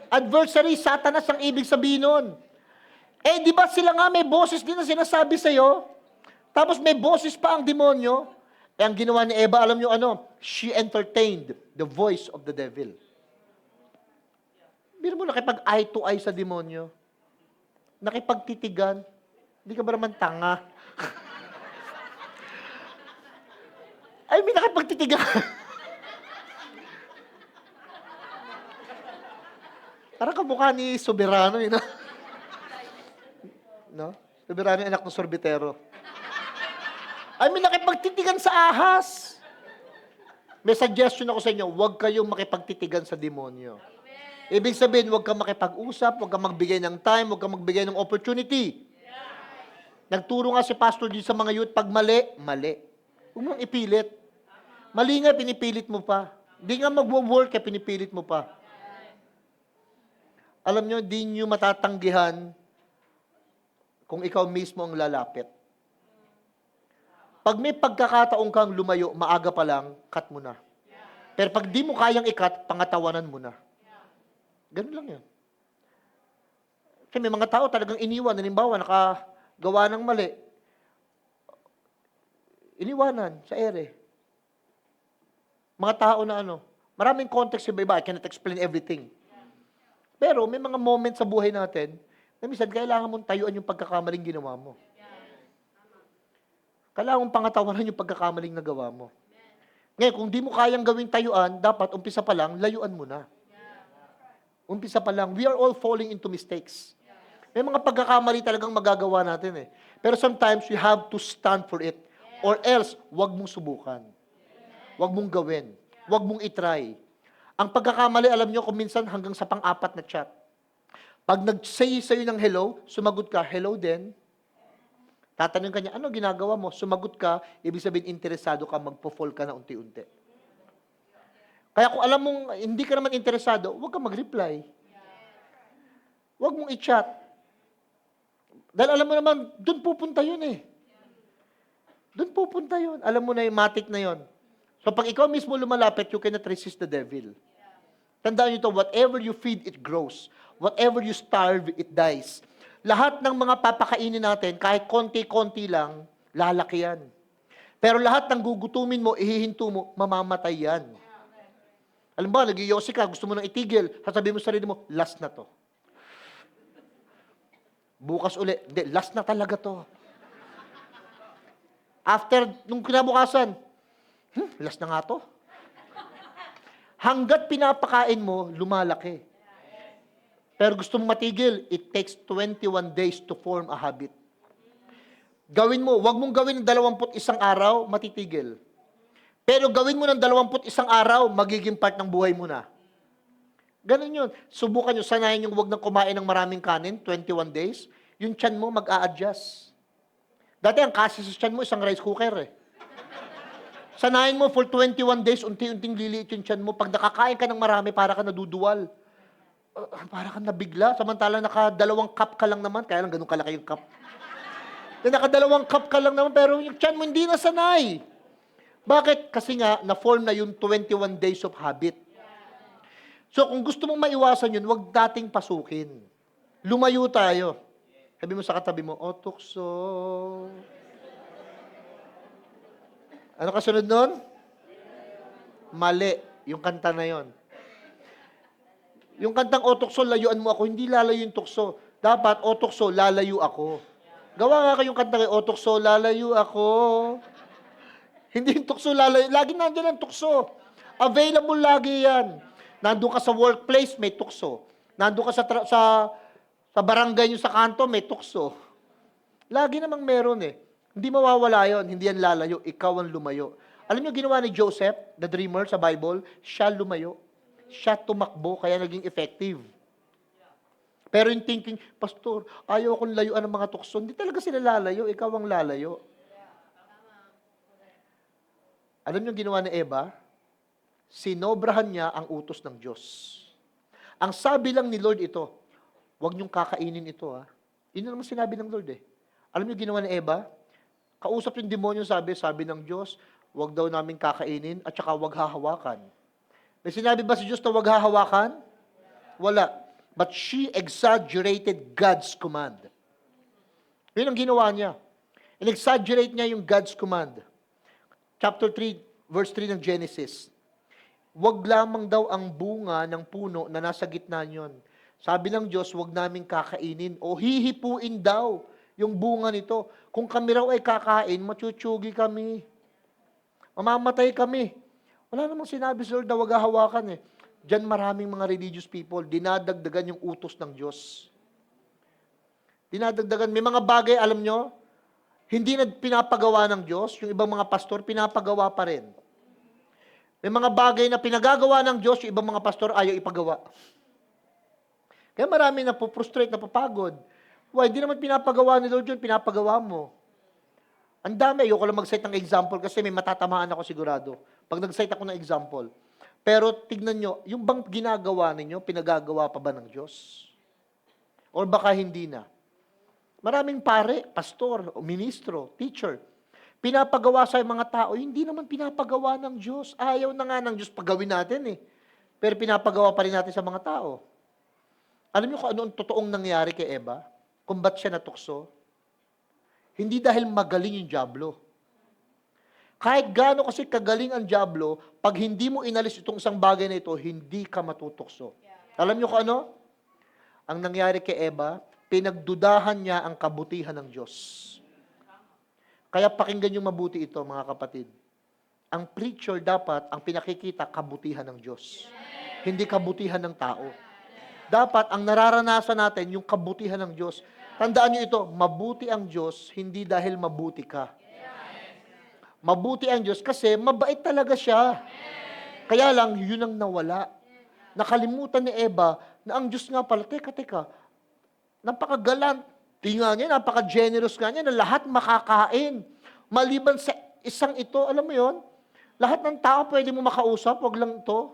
Adversary, Satanas ang ibig sabihin nun. Eh, di ba sila nga may boses din na sinasabi sa'yo? Tapos may boses pa ang demonyo. Eh, ang ginawa ni Eva, alam nyo ano? She entertained the voice of the devil. Biro mo nakipag-eye to eye sa demonyo. Nakipagtitigan. Hindi ka ba naman tanga? Ay, may nakipagtitigan. Parang kamukha ni Soberano, yun, no? Soberano yung anak ng sorbitero. Ay, may nakipagtitigan sa ahas. May suggestion ako sa inyo, huwag kayong makipagtitigan sa demonyo. Ibig sabihin, huwag kang makipag-usap, huwag kang magbigay ng time, huwag kang magbigay ng opportunity. Nagturo nga si pastor dito sa mga youth, pag mali, mali. Huwag mong ipilit. Mali nga, pinipilit mo pa. Hindi nga mag-work, kaya pinipilit mo pa. Alam nyo, di nyo matatanggihan kung ikaw mismo ang lalapit. Pag may pagkakataong kang lumayo, maaga pa lang, cut mo na. Pero pag di mo kayang i-cut, pangatawanan mo na. Ganun lang yan. Kasi may mga tao talagang iniwan. Halimbawa, nakagawa ng mali. Iniwanan sa ere. Mga tao na maraming context iba-iba. I cannot explain everything. Pero may mga moments sa buhay natin na minsan kailangan mong tayuan yung pagkakamaling ginawa mo. Kailangan mong pangatawanan yung pagkakamaling nagawa mo. Ngayon, kung di mo kayang gawing tayuan, dapat umpisa pa lang, layuan mo na. Umpisa pa lang. We are all falling into mistakes. May mga pagkakamali talagang magagawa natin eh. Pero sometimes, we have to stand for it. Or else, wag mong subukan. Wag mong gawin. Wag mong itry. Ang pagkakamali, alam nyo, kung minsan hanggang sa pang-apat na chat. Pag nag-say sa'yo ng hello, sumagot ka, hello din. Tatanong ka niya, ano ginagawa mo? Sumagot ka, ibig sabihin interesado ka, magpo-fall ka na unti-unti. Kaya kung alam mong hindi ka naman interesado, huwag kang mag-reply. Huwag mong i-chat. Dahil alam mo naman, doon pupunta yun eh. Doon pupunta yun. Alam mo na yung matik na yun. So pag ikaw mismo lumalapit, you cannot resist the devil. Tandaan nyo ito, whatever you feed, it grows. Whatever you starve, it dies. Lahat ng mga papakainin natin, kahit konti-konti lang, lalaki yan. Pero lahat ng gugutumin mo, ihihinto mo, mamamatay yan. Alam ba, nag-iyosi ka, gusto mo nang itigil, sasabihin mo sa sarili mo, last na to. Bukas uli, hindi, last na talaga to. After, nung kinabukasan, last na nga to. Hanggat pinapakain mo, lumalaki. Pero gusto mong matigil, it takes 21 days to form a habit. Gawin mo, wag mong gawin ng 21 araw, matitigil. Pero gawin mo ng 21 araw, magiging part ng buhay mo na. Ganun yun. Subukan nyo, sanayin yung wag nang kumain ng maraming kanin, 21 days, yung tiyan mo mag-a-adjust. Dati ang kasi sa tiyan mo, isang rice cooker eh. Sanayin mo for 21 days, unti-unting liliit yung tiyan mo. Pag nakakain ka ng marami, para ka naduduwal. Para ka nabigla. Samantalang naka-2 cup ka lang naman, kaya lang ganun kalaki yung cup. Naka-2 cup ka lang naman, pero yung tiyan mo hindi na sanay. Bakit? Kasi nga, na-form na yung 21 days of habit. So, kung gusto mong maiwasan yun, huwag dating pasukin. Lumayo tayo. Sabi mo sa katabi mo, o tukso. Ano kasunod nun? Mali. Yung kanta na yon. Yung kantang o tukso, layuan mo ako. Hindi lalayo yung tukso. Dapat, o tukso, lalayo ako. Gawa nga kayong kanta kay o tukso, lalayo ako. Hindi yung tukso, lalayo. Lagi nandiyan ang tukso. Available lagi yan. Nandun ka sa workplace, may tukso. Nandun ka sa barangay nyo sa kanto, may tukso. Lagi namang meron eh. Hindi mawawala yon, hindi yan lalayo, ikaw ang lumayo. Alam niyo ginawa ni Joseph, the dreamer sa Bible, siya lumayo. Siya tumakbo, kaya naging effective. Pero yung thinking, Pastor, ayaw akong layuan ng mga tukso. Hindi talaga sila lalayo, ikaw ang lalayo. Alam niyo ginawa ni Eva? Sinobrahan niya ang utos ng Diyos. Ang sabi lang ni Lord ito, huwag niyong kakainin ito ha. Yun naman sinabi ng Lord eh. Alam niyo ginawa ni Eva? Kausap yung demonyo sabi ng Diyos, huwag daw namin kakainin at saka huwag hahawakan. May sinabi ba si Diyos na huwag hahawakan? Wala. But she exaggerated God's command. Yun ang ginawa niya. In-exaggerate niya yung God's command. Chapter 3, verse 3 ng Genesis. Huwag lamang daw ang bunga ng puno na nasa gitna niyon. Sabi ng Diyos, huwag namin kakainin o hihipuin daw yung bunga nito. Kung kami raw ay kakain, machuchugi kami. Mamamatay kami. Wala namang sinabi sa Lord na huwag hahawakan eh. Diyan maraming mga religious people, dinadagdagan yung utos ng Diyos. Dinadagdagan. May mga bagay, alam nyo, hindi na pinapagawa ng Diyos, yung ibang mga pastor, pinapagawa pa rin. May mga bagay na pinagagawa ng Diyos, yung ibang mga pastor ayaw ipagawa. Kaya marami na frustrate, napapagod. Why? Hindi naman pinapagawa ni Lord yun, pinapagawa mo. Ang dami, ayoko lang mag-cite ng example kasi may matatamaan ako sigurado. Pag nag-cite ako ng example. Pero tignan nyo, yung bang ginagawa ninyo, pinagagawa pa ba ng Diyos? Or baka hindi na? Maraming pare, pastor, ministro, teacher, pinapagawa sa mga tao, hindi naman pinapagawa ng Diyos. Ayaw na nga ng Diyos pagawin natin eh. Pero pinapagawa pa rin natin sa mga tao. Alam niyo kung ano ang totoong nangyari kay Eva? Kung ba't siya natukso? Hindi dahil magaling yung dyablo. Kahit gaano kasi kagaling ang dyablo, pag hindi mo inalis itong isang bagay na ito, hindi ka matutukso. Alam niyo kung ano? Ang nangyari kay Eva, pinagdudahan niya ang kabutihan ng Diyos. Kaya pakinggan niyo mabuti ito, mga kapatid. Ang preacher dapat, ang pinakikita, kabutihan ng Diyos. Hindi kabutihan ng tao. Dapat, ang nararanasan natin, yung kabutihan ng Diyos. Tandaan niyo ito, mabuti ang Diyos, hindi dahil mabuti ka. Mabuti ang Diyos kasi mabait talaga siya. Kaya lang, yun ang nawala. Nakalimutan ni Eva na ang Diyos nga pala, teka, napakagalant. Tinga niya, napaka-generous nga niya na lahat makakain. Maliban sa isang ito, alam mo yon, lahat ng tao pwede mo makausap, wag lang ito.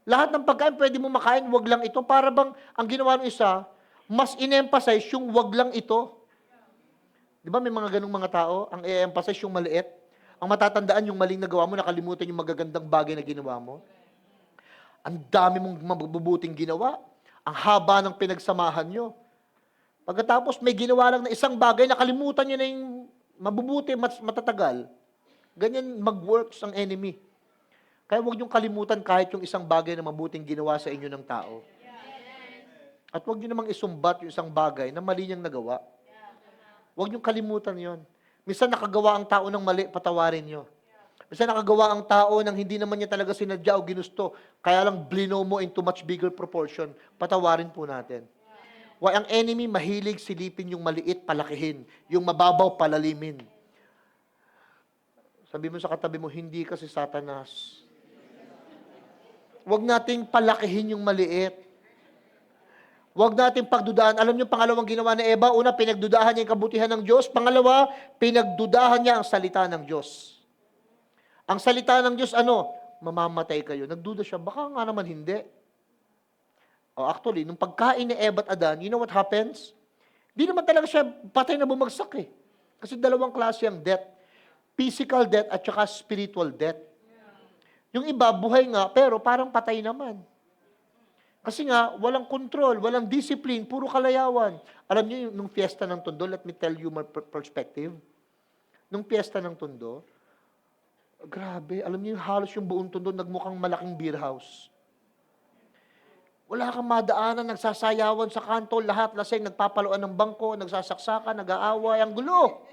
Lahat ng pagkain pwede mo makain, wag lang ito. Para bang ang ginawa ng isa, mas in-emphasize yung wag lang ito. Di ba may mga ganung mga tao, ang i-emphasize yung maliit. Ang matatandaan yung maling nagawa mo, nakalimutan yung magagandang bagay na ginawa mo. Ang dami mong mabubuting ginawa. Ang haba ng pinagsamahan nyo. Pagkatapos may ginawa lang na isang bagay, nakalimutan nyo na yung mabubuti, matatagal. Ganyan mag-works ang enemy. Kaya huwag niyong kalimutan kahit yung isang bagay na mabuting ginawa sa inyo ng tao. At huwag niyo namang isumbat yung isang bagay na mali niyang nagawa. Huwag niyong kalimutan yon. Minsan nakagawa ang tao ng mali, patawarin niyo. Minsan nakagawa ang tao ng hindi naman niya talaga sinadya o ginusto, kaya lang blino mo into much bigger proportion, patawarin po natin. Why ang enemy mahilig silipin yung maliit, palakihin. Yung mababaw, palalimin. Sabi mo sa katabi mo, hindi kasi Satanas. Huwag nating palakihin yung maliit. Huwag nating pagdudahan. Alam niyo, pangalawang ginawa ni Eva, una, pinagdudahan niya yung kabutihan ng Diyos. Pangalawa, pinagdudahan niya ang salita ng Diyos. Ang salita ng Diyos, ano? Mamamatay kayo. Nagduda siya, baka nga naman hindi. Actually, nung pagkain ni Eva at Adan, you know what happens? Di naman talaga siya patay na bumagsak eh. Kasi dalawang klase ang death. Physical death at saka spiritual death. Yung iba, buhay nga, pero parang patay naman. Kasi nga, walang control, walang discipline, puro kalayawan. Alam niyo, nung fiesta ng Tondo, let me tell you my perspective. Nung fiesta ng Tondo, grabe, alam niyo, halos yung buong Tondo, nagmukhang malaking beer house. Wala kang madaanan, nagsasayawan sa kanto, lahat lasing, nagpapaluan ng bangko, nagsasaksakan, nag-aaway, ang gulo.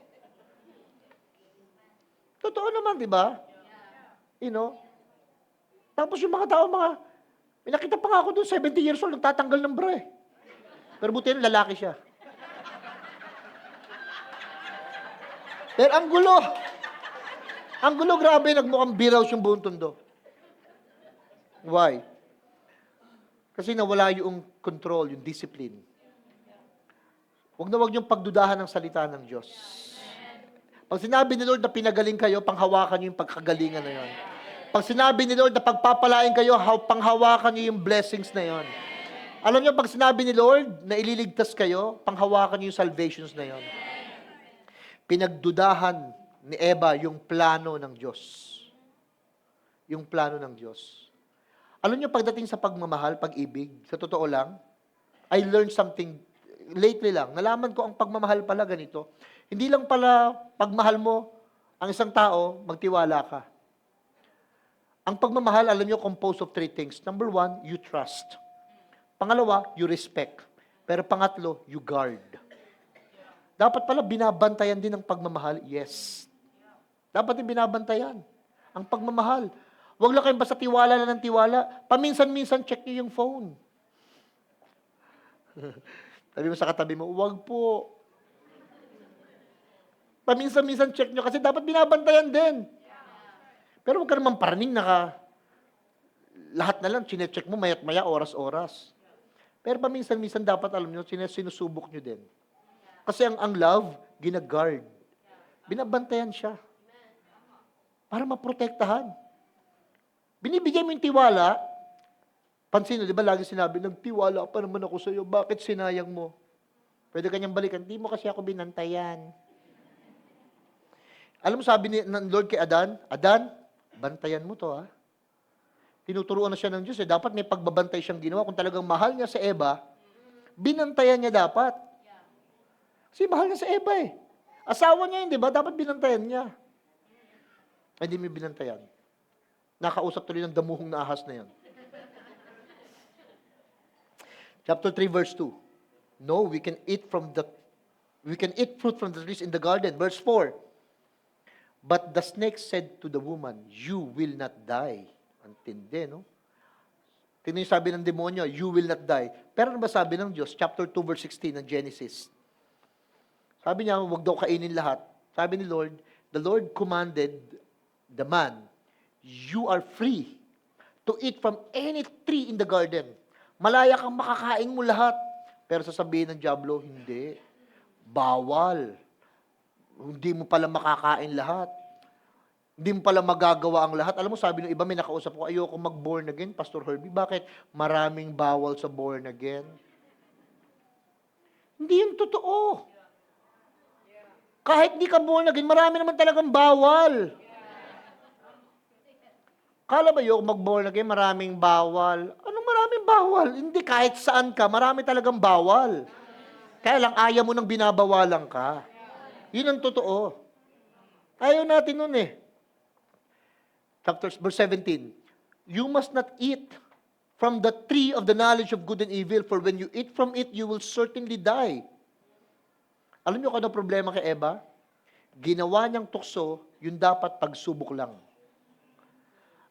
Totoo naman, di ba? You know? Tapos yung mga tao, may nakita pa nga ako doon, 70 years old, nagtatanggal ng bra eh. Pero buti yun, lalaki siya. Pero ang gulo. Ang gulo, grabe, nagmukhang beer house yung buong Tondo. Why? Kasi nawala yung control, yung discipline. Huwag na huwag yung pagdudahan ng salita ng Diyos. Pag sinabi ni Lord na pinagaling kayo, panghawakan niyo yung pagkagalingan na yon. Pag sinabi ni Lord na pagpapalain kayo, panghawakan niyo yung blessings na yon. Alam niyo, pag sinabi ni Lord na ililigtas kayo, panghawakan niyo yung salvations na yon. Pinagdudahan ni Eva yung plano ng Diyos. Yung plano ng Diyos. Alam niyo, pagdating sa pagmamahal, pag-ibig, sa totoo lang, I learned something lately lang. Nalaman ko ang pagmamahal pala ganito. Hindi lang pala pagmahal mo ang isang tao, magtiwala ka. Ang pagmamahal, alam niyo, composed of three things. Number one, you trust. Pangalawa, you respect. Pero pangatlo, you guard. Dapat pala binabantayan din ang pagmamahal? Yes. Dapat din binabantayan ang pagmamahal. Huwag lang kayong basta tiwala na ng tiwala. Paminsan-minsan, check niyo yung phone. Sabi mo sa katabi mo, huwag po. Paminsan-minsan, check niyo kasi dapat binabantayan din. Pero huwag ka naman paraning lahat na lang, chinecheck mo, maya't maya, oras-oras. Pero paminsan-minsan dapat, alam nyo, sinusubok nyo din. Kasi ang love, ginaguard. Binabantayan siya. Para maprotektahan. Binibigay mo yung tiwala, pansin nyo, di ba lagi sinabi, nagtiwala pa naman ako sa'yo, bakit sinayang mo? Pwede kanyang balikan, di mo kasi ako binantayan. Alam mo sabi ng Lord kay Adan, Adan, bantayan mo to ha. Tinuturuan na siya ng Diyos dapat may pagbabantay siyang ginawa. Kung talagang mahal niya sa Eva, binantayan niya dapat. Kasi mahal niya sa Eva eh. Asawa niya yun, di ba? Dapat binantayan niya. Ay, hindi mo binantayan. Nakausap tuloy ng damuhong na ahas na yan. Chapter 3, verse 2. No, we can eat fruit from the trees in the garden. Verse 4. But the snake said to the woman, you will not die. Antindi, no? Tingnan yung sabi ng demonyo, you will not die. Pero ano ba sabi ng Diyos? Chapter 2, verse 16 ng Genesis. Sabi niya, huwag daw kainin lahat. Sabi ni Lord, the Lord commanded the man, you are free to eat from any tree in the garden. Malaya kang makakain mo lahat. Pero sasabihin ng Diablo, hindi. Bawal. Hindi mo pala makakain lahat. Hindi mo pala magagawa ang lahat. Alam mo, sabi ng iba, may nakausap ko, ayoko mag-born again, Pastor Herbie. Bakit? Maraming bawal sa born again. Hindi yung totoo. Kahit di ka born again, marami naman talagang bawal. Kala ba yung mag-born again, maraming bawal? Anong maraming bawal? Hindi, kahit saan ka, marami talagang bawal. Kaya lang, ayaw mo nang binabawalan ka. Yun ang totoo. Ayaw natin nun eh. Verse 17, you must not eat from the tree of the knowledge of good and evil, for when you eat from it, you will certainly die. Alam niyo kung ano problema kay Eva? Ginawa niyang tukso, yun dapat pagsubok lang.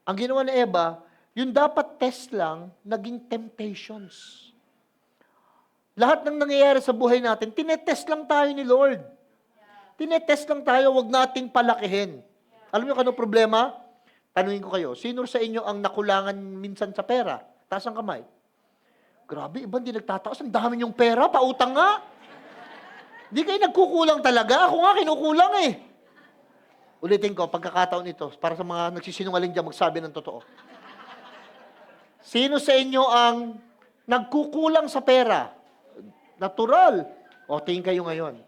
Ang ginawa ni Eva, yun dapat test lang, naging temptations. Lahat ng nangyayari sa buhay natin, tinetest lang tayo ni Lord. Tinetest lang tayo, wag nating palakihin. Alam niyo kung ano problema? Tanungin ko kayo, sino sa inyo ang nakulangan minsan sa pera? Taas ang kamay. Grabe, iba hindi nagtataas. Ang dami niyong pera, pautang nga. Di kayo nagkukulang talaga. Ako nga kinukulang eh. Ulitin ko, pagkakataon ito, para sa mga nagsisinungaling dyan, magsabi ng totoo. Sino sa inyo ang nagkukulang sa pera? Natural. O, tingin kayo ngayon.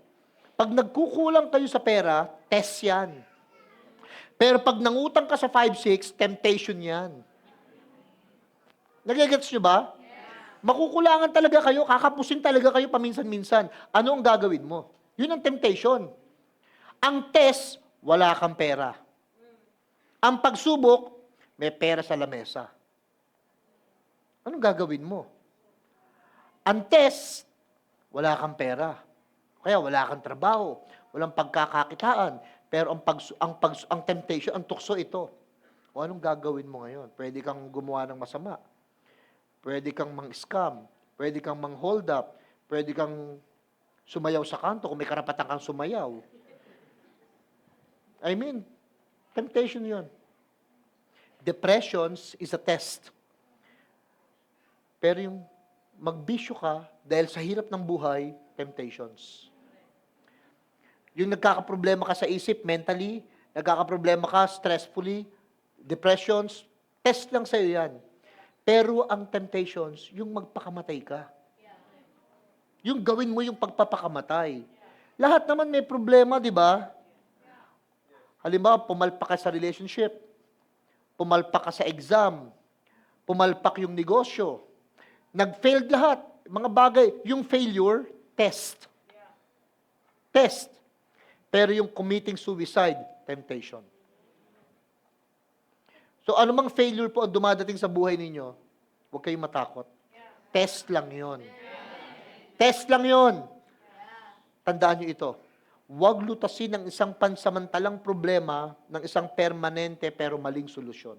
Pag nagkukulang kayo sa pera, test yan. Pero pag nangutang ka sa 5-6, temptation yan. Nagigets nyo ba? Makukulangan talaga kayo, kakapusin talaga kayo paminsan-minsan. Ano ang gagawin mo? Yun ang temptation. Ang test, wala kang pera. Ang pagsubok, may pera sa lamesa. Anong gagawin mo? Ang test, wala kang pera. Kaya wala kang trabaho, walang pagkakakitaan. Pero ang temptation, ang tukso ito. O anong gagawin mo ngayon? Pwede kang gumawa ng masama. Pwede kang mang-scam. Pwede kang mang-hold up. Pwede kang sumayaw sa kanto kung may karapatan kang sumayaw. I mean, temptation yun. Depressions is a test. Pero yung magbisyo ka dahil sa hirap ng buhay, temptations. Yung nagkakaproblema ka sa isip, mentally, nagkakaproblema ka stressfully, depressions, test lang sa'yo yan. Pero ang temptations, yung magpakamatay ka. Yung gawin mo yung pagpapakamatay. Lahat naman may problema, di ba? Halimbawa, pumalpak ka sa relationship, pumalpak ka sa exam, pumalpak yung negosyo, nag-failed lahat, mga bagay. Yung failure, test. Test. Pero yung committing suicide, temptation. So, anumang failure po ang dumadating sa buhay ninyo, huwag kayong matakot. Test lang yon. Test lang yon. Tandaan nyo ito. Huwag lutasin ng isang pansamantalang problema ng isang permanente pero maling solusyon.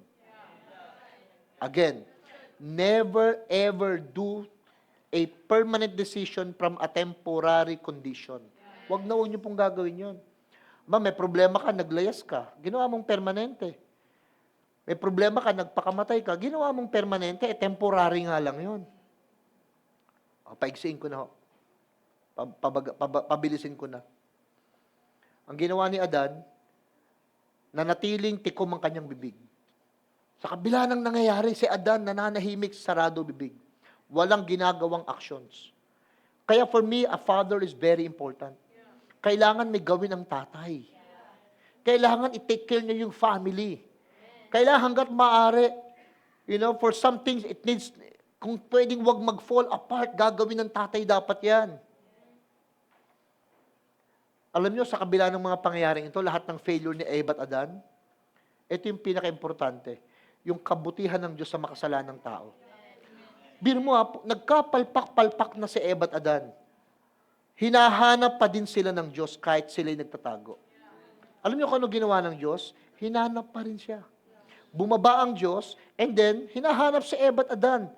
Again, never ever do a permanent decision from a temporary condition. Huwag na huwag niyo pong gagawin yun. May problema ka, naglayas ka, ginawa mong permanente. May problema ka, nagpakamatay ka, ginawa mong permanente, temporary nga lang yun. Paigsiin ko na ho. Pabilisin ko na. Ang ginawa ni Adan, nanatiling tikom ang kanyang bibig. Sa kabila ng nangyayari, si Adan nananahimik, sarado bibig. Walang ginagawang actions. Kaya for me, a father is very important. Kailangan may gawin ang tatay. Kailangan i-take care niya yung family. Kailangan hanggat maaari, for some things, it needs, kung pwedeng wag mag-fall apart, gagawin ng tatay dapat yan. Alam niyo, sa kabila ng mga pangyayaring ito, lahat ng failure ni Eva at Adan, ito yung pinaka-importante, yung kabutihan ng Diyos sa makasalanang tao. Biro mo nagkapalpak-palpak na si Eva at Adan. Hinahanap pa din sila ng Diyos kahit sila'y nagtatago. Alam niyo kung ano ginawa ng Diyos? Hinanap pa rin siya. Bumaba ang Diyos, and then, hinahanap si Eva at Adan.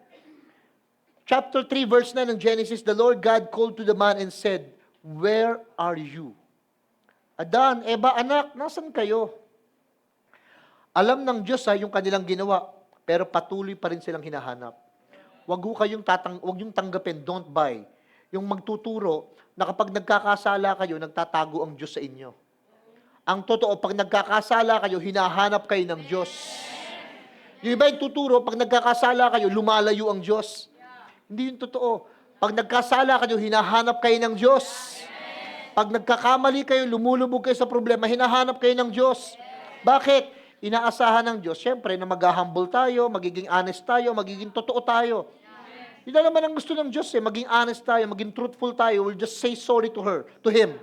Chapter 3, verse 9 ng Genesis, the Lord God called to the man and said, where are you? Adan, Eva, anak, nasan kayo? Alam ng Diyos yung kanilang ginawa, pero patuloy pa rin silang hinahanap. Wag yung tanggapin, don't buy. Yung magtuturo na kapag nagkakasala kayo, nagtatago ang Diyos sa inyo. Ang totoo, pag nagkakasala kayo, hinahanap kayo ng Diyos. Yung iba yung tuturo, pag nagkakasala kayo, lumalayo ang Diyos. Hindi yung totoo. Pag nagkasala kayo, hinahanap kayo ng Diyos. Pag nagkakamali kayo, lumulubog kayo sa problema, hinahanap kayo ng Diyos. Bakit? Inaasahan ng Diyos, syempre, na mag-humble tayo, magiging honest tayo, magiging totoo tayo. Yun na naman ang gusto ng Diyos maging honest tayo, maging truthful tayo. We'll just say sorry to her, to Him.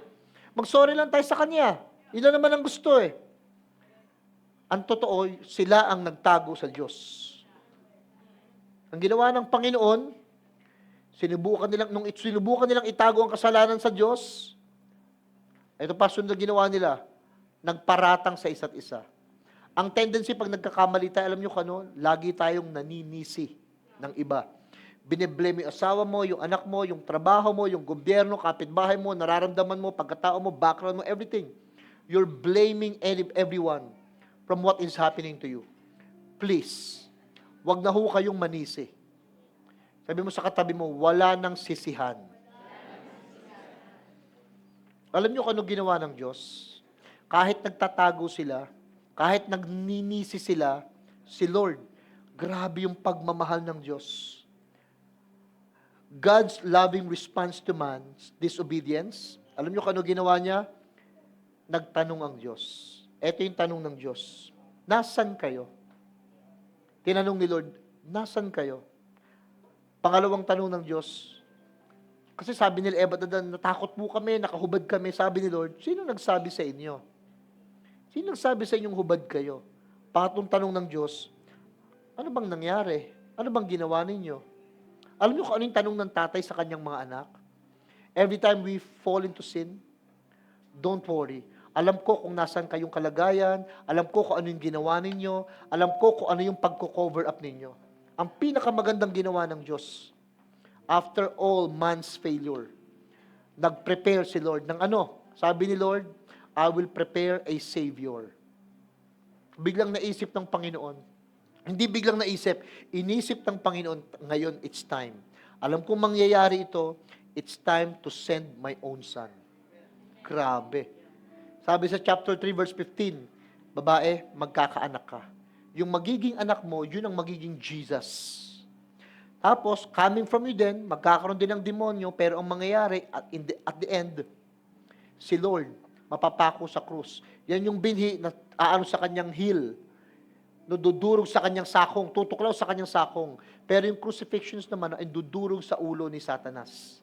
Mag-sorry lang tayo sa Kanya. Yun na naman ang gusto Ang totoo, sila ang nagtago sa Diyos. Ang ginawa ng Panginoon, sinubukan nilang itago ang kasalanan sa Diyos. Ito pa, sunod na ginawa nila, nagparatang sa isa't isa. Ang tendency pag nagkakamali tayo, alam nyo kano, lagi tayong naninisi ng iba. Bine-blame yung asawa mo, yung anak mo, yung trabaho mo, yung gobyerno, kapitbahay mo, nararamdaman mo, pagkatao mo, background mo, everything. You're blaming everyone from what is happening to you. Please, wag na ho kayong manisi. Sabi mo sa katabi mo, wala nang sisihan. Alam nyo kung ano ginawa ng Diyos? Kahit nagtatago sila, kahit nagninisi sila, si Lord, grabe yung pagmamahal ng Diyos. God's loving response to man's disobedience, alam nyo kung ano ginawa niya? Nagtanong ang Diyos. Ito yung tanong ng Diyos. Nasaan kayo? Tinanong ni Lord, nasaan kayo? Pangalawang tanong ng Diyos, kasi sabi nila, Eva, natakot po kami, nakahubad kami. Sabi ni Lord, sino nagsabi sa inyo? Sino nagsabi sa inyong hubad kayo? Pangatlong tanong ng Diyos, ano bang nangyari? Ano bang ginawa ninyo? Alam niyo kung ano yung tanong ng tatay sa kanyang mga anak? Every time we fall into sin, don't worry. Alam ko kung nasaan kayong kalagayan, alam ko kung ano yung ginawa ninyo, alam ko kung ano yung pagko-cover up ninyo. Ang pinakamagandang ginawa ng Diyos, after all man's failure, nag-prepare si Lord ng ano? Sabi ni Lord, I will prepare a Savior. Biglang naisip ng Panginoon. Hindi biglang naisip, inisip ng Panginoon, ngayon it's time. Alam kong mangyayari ito, it's time to send my own son. Grabe. Sabi sa chapter 3 verse 15, babae, magkakaanak ka. Yung magiging anak mo, yun ang magiging Jesus. Tapos, coming from you din, magkakaroon din ng demonyo, pero ang mangyayari, at the end, si Lord, mapapako sa krus. Yan yung binhi na aano sa kanyang heel, dudurog sa kanyang sakong, tutuklaw sa kanyang sakong. Pero yung crucifixions naman ay dudurog sa ulo ni Satanas.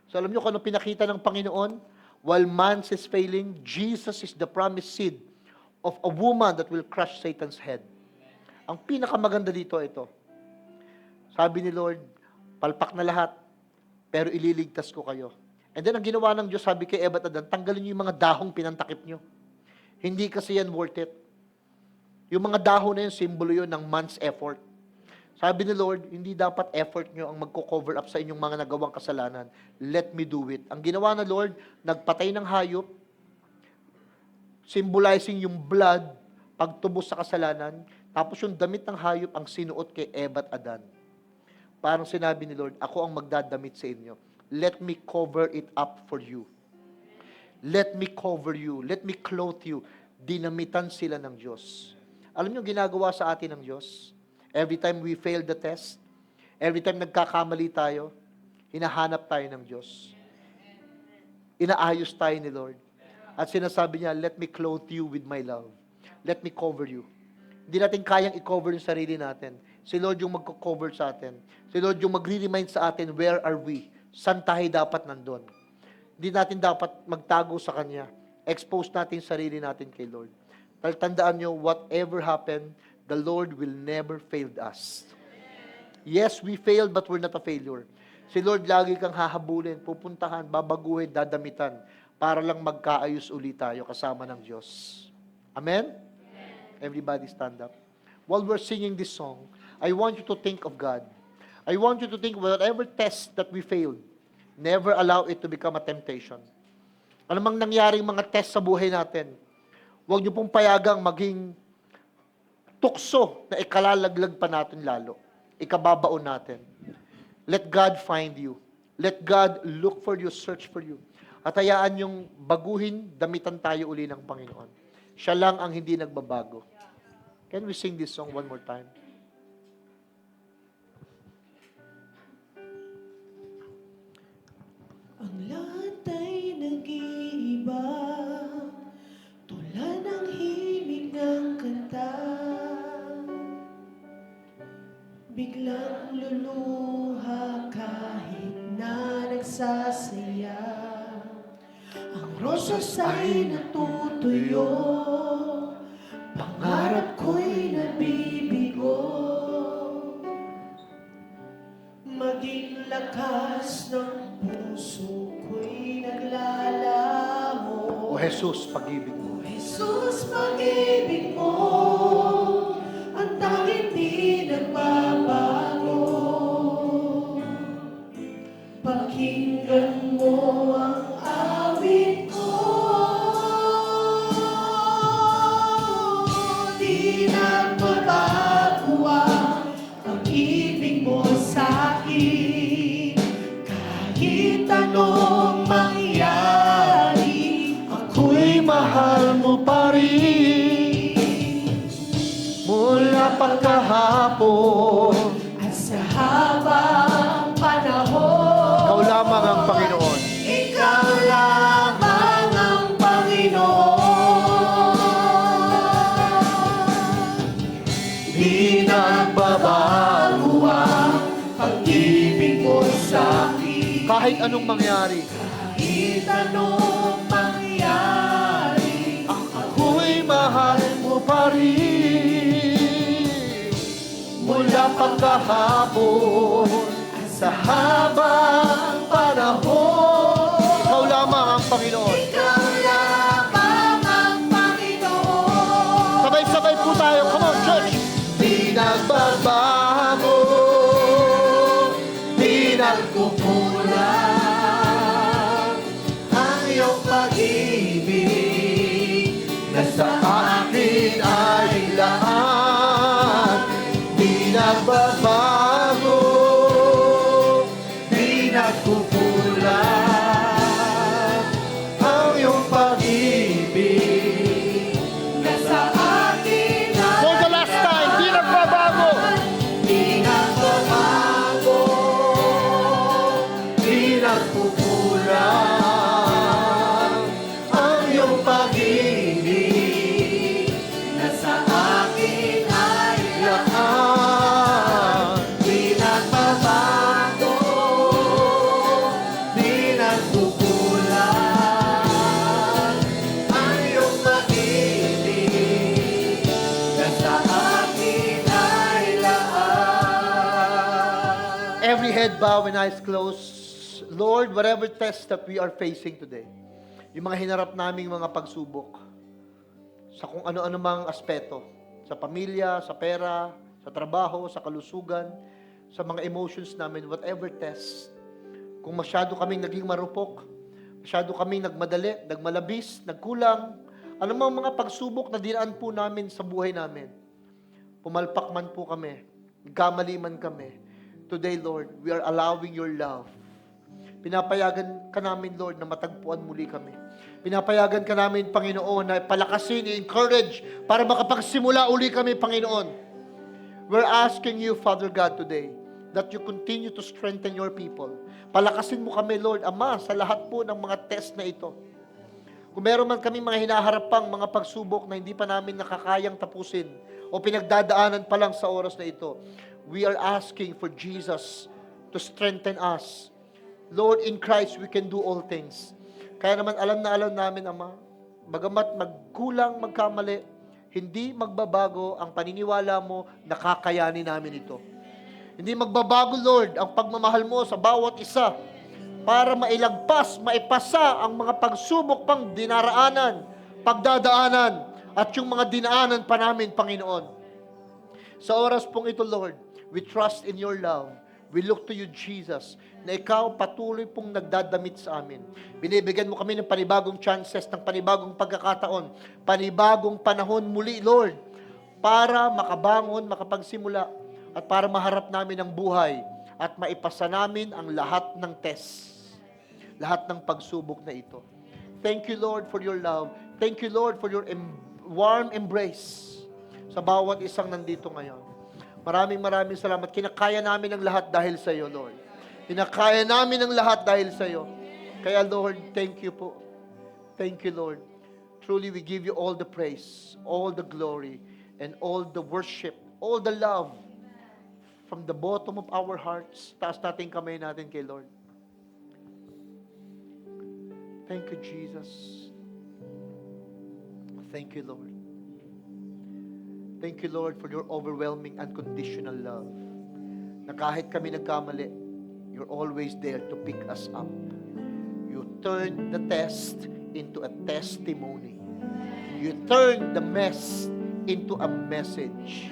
So alam nyo kung ano pinakita ng Panginoon? While man is failing, Jesus is the promised seed of a woman that will crush Satan's head. Ang pinakamaganda dito ito. Sabi ni Lord, palpak na lahat, pero ililigtas ko kayo. And then, ang ginawa ng Diyos, sabi kay Eva at Adan, tanggalin niyo yung mga dahong pinantakip niyo. Hindi kasi yan worth it. Yung mga dahon na yun, simbolo yun ng man's effort. Sabi ni Lord, hindi dapat effort niyo ang magko-cover up sa inyong mga nagawang kasalanan. Let me do it. Ang ginawa na Lord, nagpatay ng hayop, symbolizing yung blood, pagtubos sa kasalanan, tapos yung damit ng hayop ang sinuot kay Eva at Adan. Parang sinabi ni Lord, ako ang magdadamit sa inyo. Let me cover it up for you. Let me cover you. Let me clothe you. Dinamitan sila ng Diyos. Alam niyo, ginagawa sa atin ng Diyos. Every time we fail the test, every time nagkakamali tayo, hinahanap tayo ng Diyos. Inaayos tayo ni Lord. At sinasabi niya, let me clothe you with my love. Let me cover you. Hindi natin kayang i-cover yung sarili natin. Si Lord yung magko-cover sa atin. Si Lord yung magre-remind sa atin, where are we? Saan tayo dapat nandun? Hindi natin dapat magtago sa Kanya. Expose natin sarili natin kay Lord. Tandaan nyo, whatever happened, the Lord will never fail us. Yes, we failed, but we're not a failure. Si Lord lagi kang hahabulin, pupuntahan, babaguhin, dadamitan, para lang magkaayos ulit tayo kasama ng Diyos. Amen? Everybody stand up. While we're singing this song, I want you to think of God. I want you to think whatever test that we failed, never allow it to become a temptation. Ano mang nangyaring mga test sa buhay natin, huwag niyo pong payagang maging tukso na ikalalaglag pa natin lalo. Ikababaon natin. Let God find you. Let God look for you, search for you. At hayaan yung baguhin, damitan tayo uli ng Panginoon. Siya lang ang hindi nagbabago. Can we sing this song one more time? Ang lahat ay nag-iiba, tulad ng himig ng kanta. Biglang luluha kahit na nagsasaya. Ang rosas ay natutuyo, pangarap ko'y nabibigo. Maging lakas ng puso ko'y naglalaho. O Jesus, pag-ibig mo. Jesus, pag-ibig mo, ang tanging di nagbabago. Pakinggan mo ang awit ko. Di nagbabago ang pag-ibig mo sa'kin. Kahit anong mangyari, ako'y mahal mo pa rin. Mula pagkahapon, At sa habang panahon, ikaw lamang ang Panginoon. ikaw lamang ang Panginoon. Di nagbabago ang pag-ibig mo sa'kin. Kahit anong mangyari, Kahit anong mangyari, ako'y mahal mo pa rin. Mula pagkahapon, sa habang panahon, ikaw lamang ang Panginoon. ikaw lamang ang Panginoon. Sabay-sabay po tayo. Come on, church! Di nagbabago, di nagkukulang ang iyong pag-ibig na sa akin ay lahat. Di nagbabago, di nagkukulang ang iyong pag-ibig. Na sa akin ay For the last time, di nagbabago. di nagbabago. Di nagkukulang ang iyong pag-ibig Na sa akin ay lahat. Di nagbabago, di nagkukulang ang iyong pag-ibig na sa akin ay lahat. Every head bow and eyes closed. Lord, whatever test that we are facing today, yung mga hinarap naming mga pagsubok, sa kung ano-ano mang aspeto, sa pamilya, sa pera, sa trabaho, sa kalusugan, sa mga emotions namin, whatever test, kung masyado kaming naging marupok, masyado kaming nagmadali, nagmalabis, nagkulang, anumang mga pagsubok na dinaan po namin sa buhay namin, pumalpak man po kami, nagkamali man kami, today, Lord, we are allowing your love. Pinapayagan ka namin, Lord, na matagpuan muli kami. Pinapayagan ka namin, Panginoon, na palakasin, encourage, para makapagsimula uli kami, Panginoon. We're asking you, Father God, today, that you continue to strengthen your people. Palakasin mo kami, Lord, Ama, sa lahat po ng mga test na ito. Kung meron man kami mga hinaharapang mga pagsubok na hindi pa namin nakakayang tapusin o pinagdadaanan pa lang sa oras na ito, we are asking for Jesus to strengthen us. Lord, in Christ, we can do all things. Kaya naman alam na alam namin, Ama, bagamat magkulang, magkamali, hindi magbabago ang paniniwala mo na kakayanin namin ito. Hindi magbabago, Lord, ang pagmamahal mo sa bawat isa para mailagpas, maipasa ang mga pagsubok pang dinaraanan, pagdadaanan, at yung mga dinaanan pa namin, Panginoon. Sa oras pong ito, Lord, we trust in your love. We look to you, Jesus, na ikaw patuloy pong nagdadamit sa amin. Binibigyan mo kami ng panibagong chances, ng panibagong pagkakataon, panibagong panahon muli, Lord, para makabangon, makapagsimula, at para maharap namin ang buhay at maipasa namin ang lahat ng test, lahat ng pagsubok na ito. Thank you, Lord, for your love. Thank you, Lord, for your warm embrace sa bawat isang nandito ngayon. Maraming salamat. Kinakaya namin ang lahat dahil sa iyo, Lord. Kinakaya namin ang lahat dahil sa iyo. Kaya, Lord, thank you po. Thank you, Lord. Truly, we give you all the praise, all the glory, and all the worship, all the love from the bottom of our hearts. Taas natin kamay natin kay Lord. Thank you, Jesus. Thank you, Lord. Thank you, Lord, for your overwhelming unconditional love. Na kahit kami nagkamali, you're always there to pick us up. You turn the test into a testimony. You turn the mess into a message.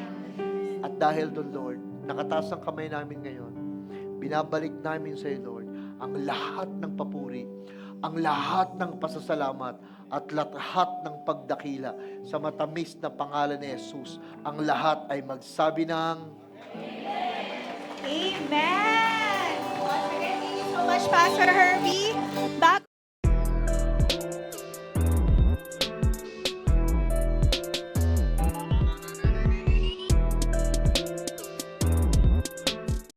At dahil doon, Lord, nakataas ang kamay namin ngayon, binabalik namin sa iyo, Lord, ang lahat ng papuri, ang lahat ng pasasalamat, at lahat ng pagdakila sa matamis na pangalan ni Jesus. Ang lahat ay magsabi ng Amen! Once again, thank you so much, Pastor Herbie.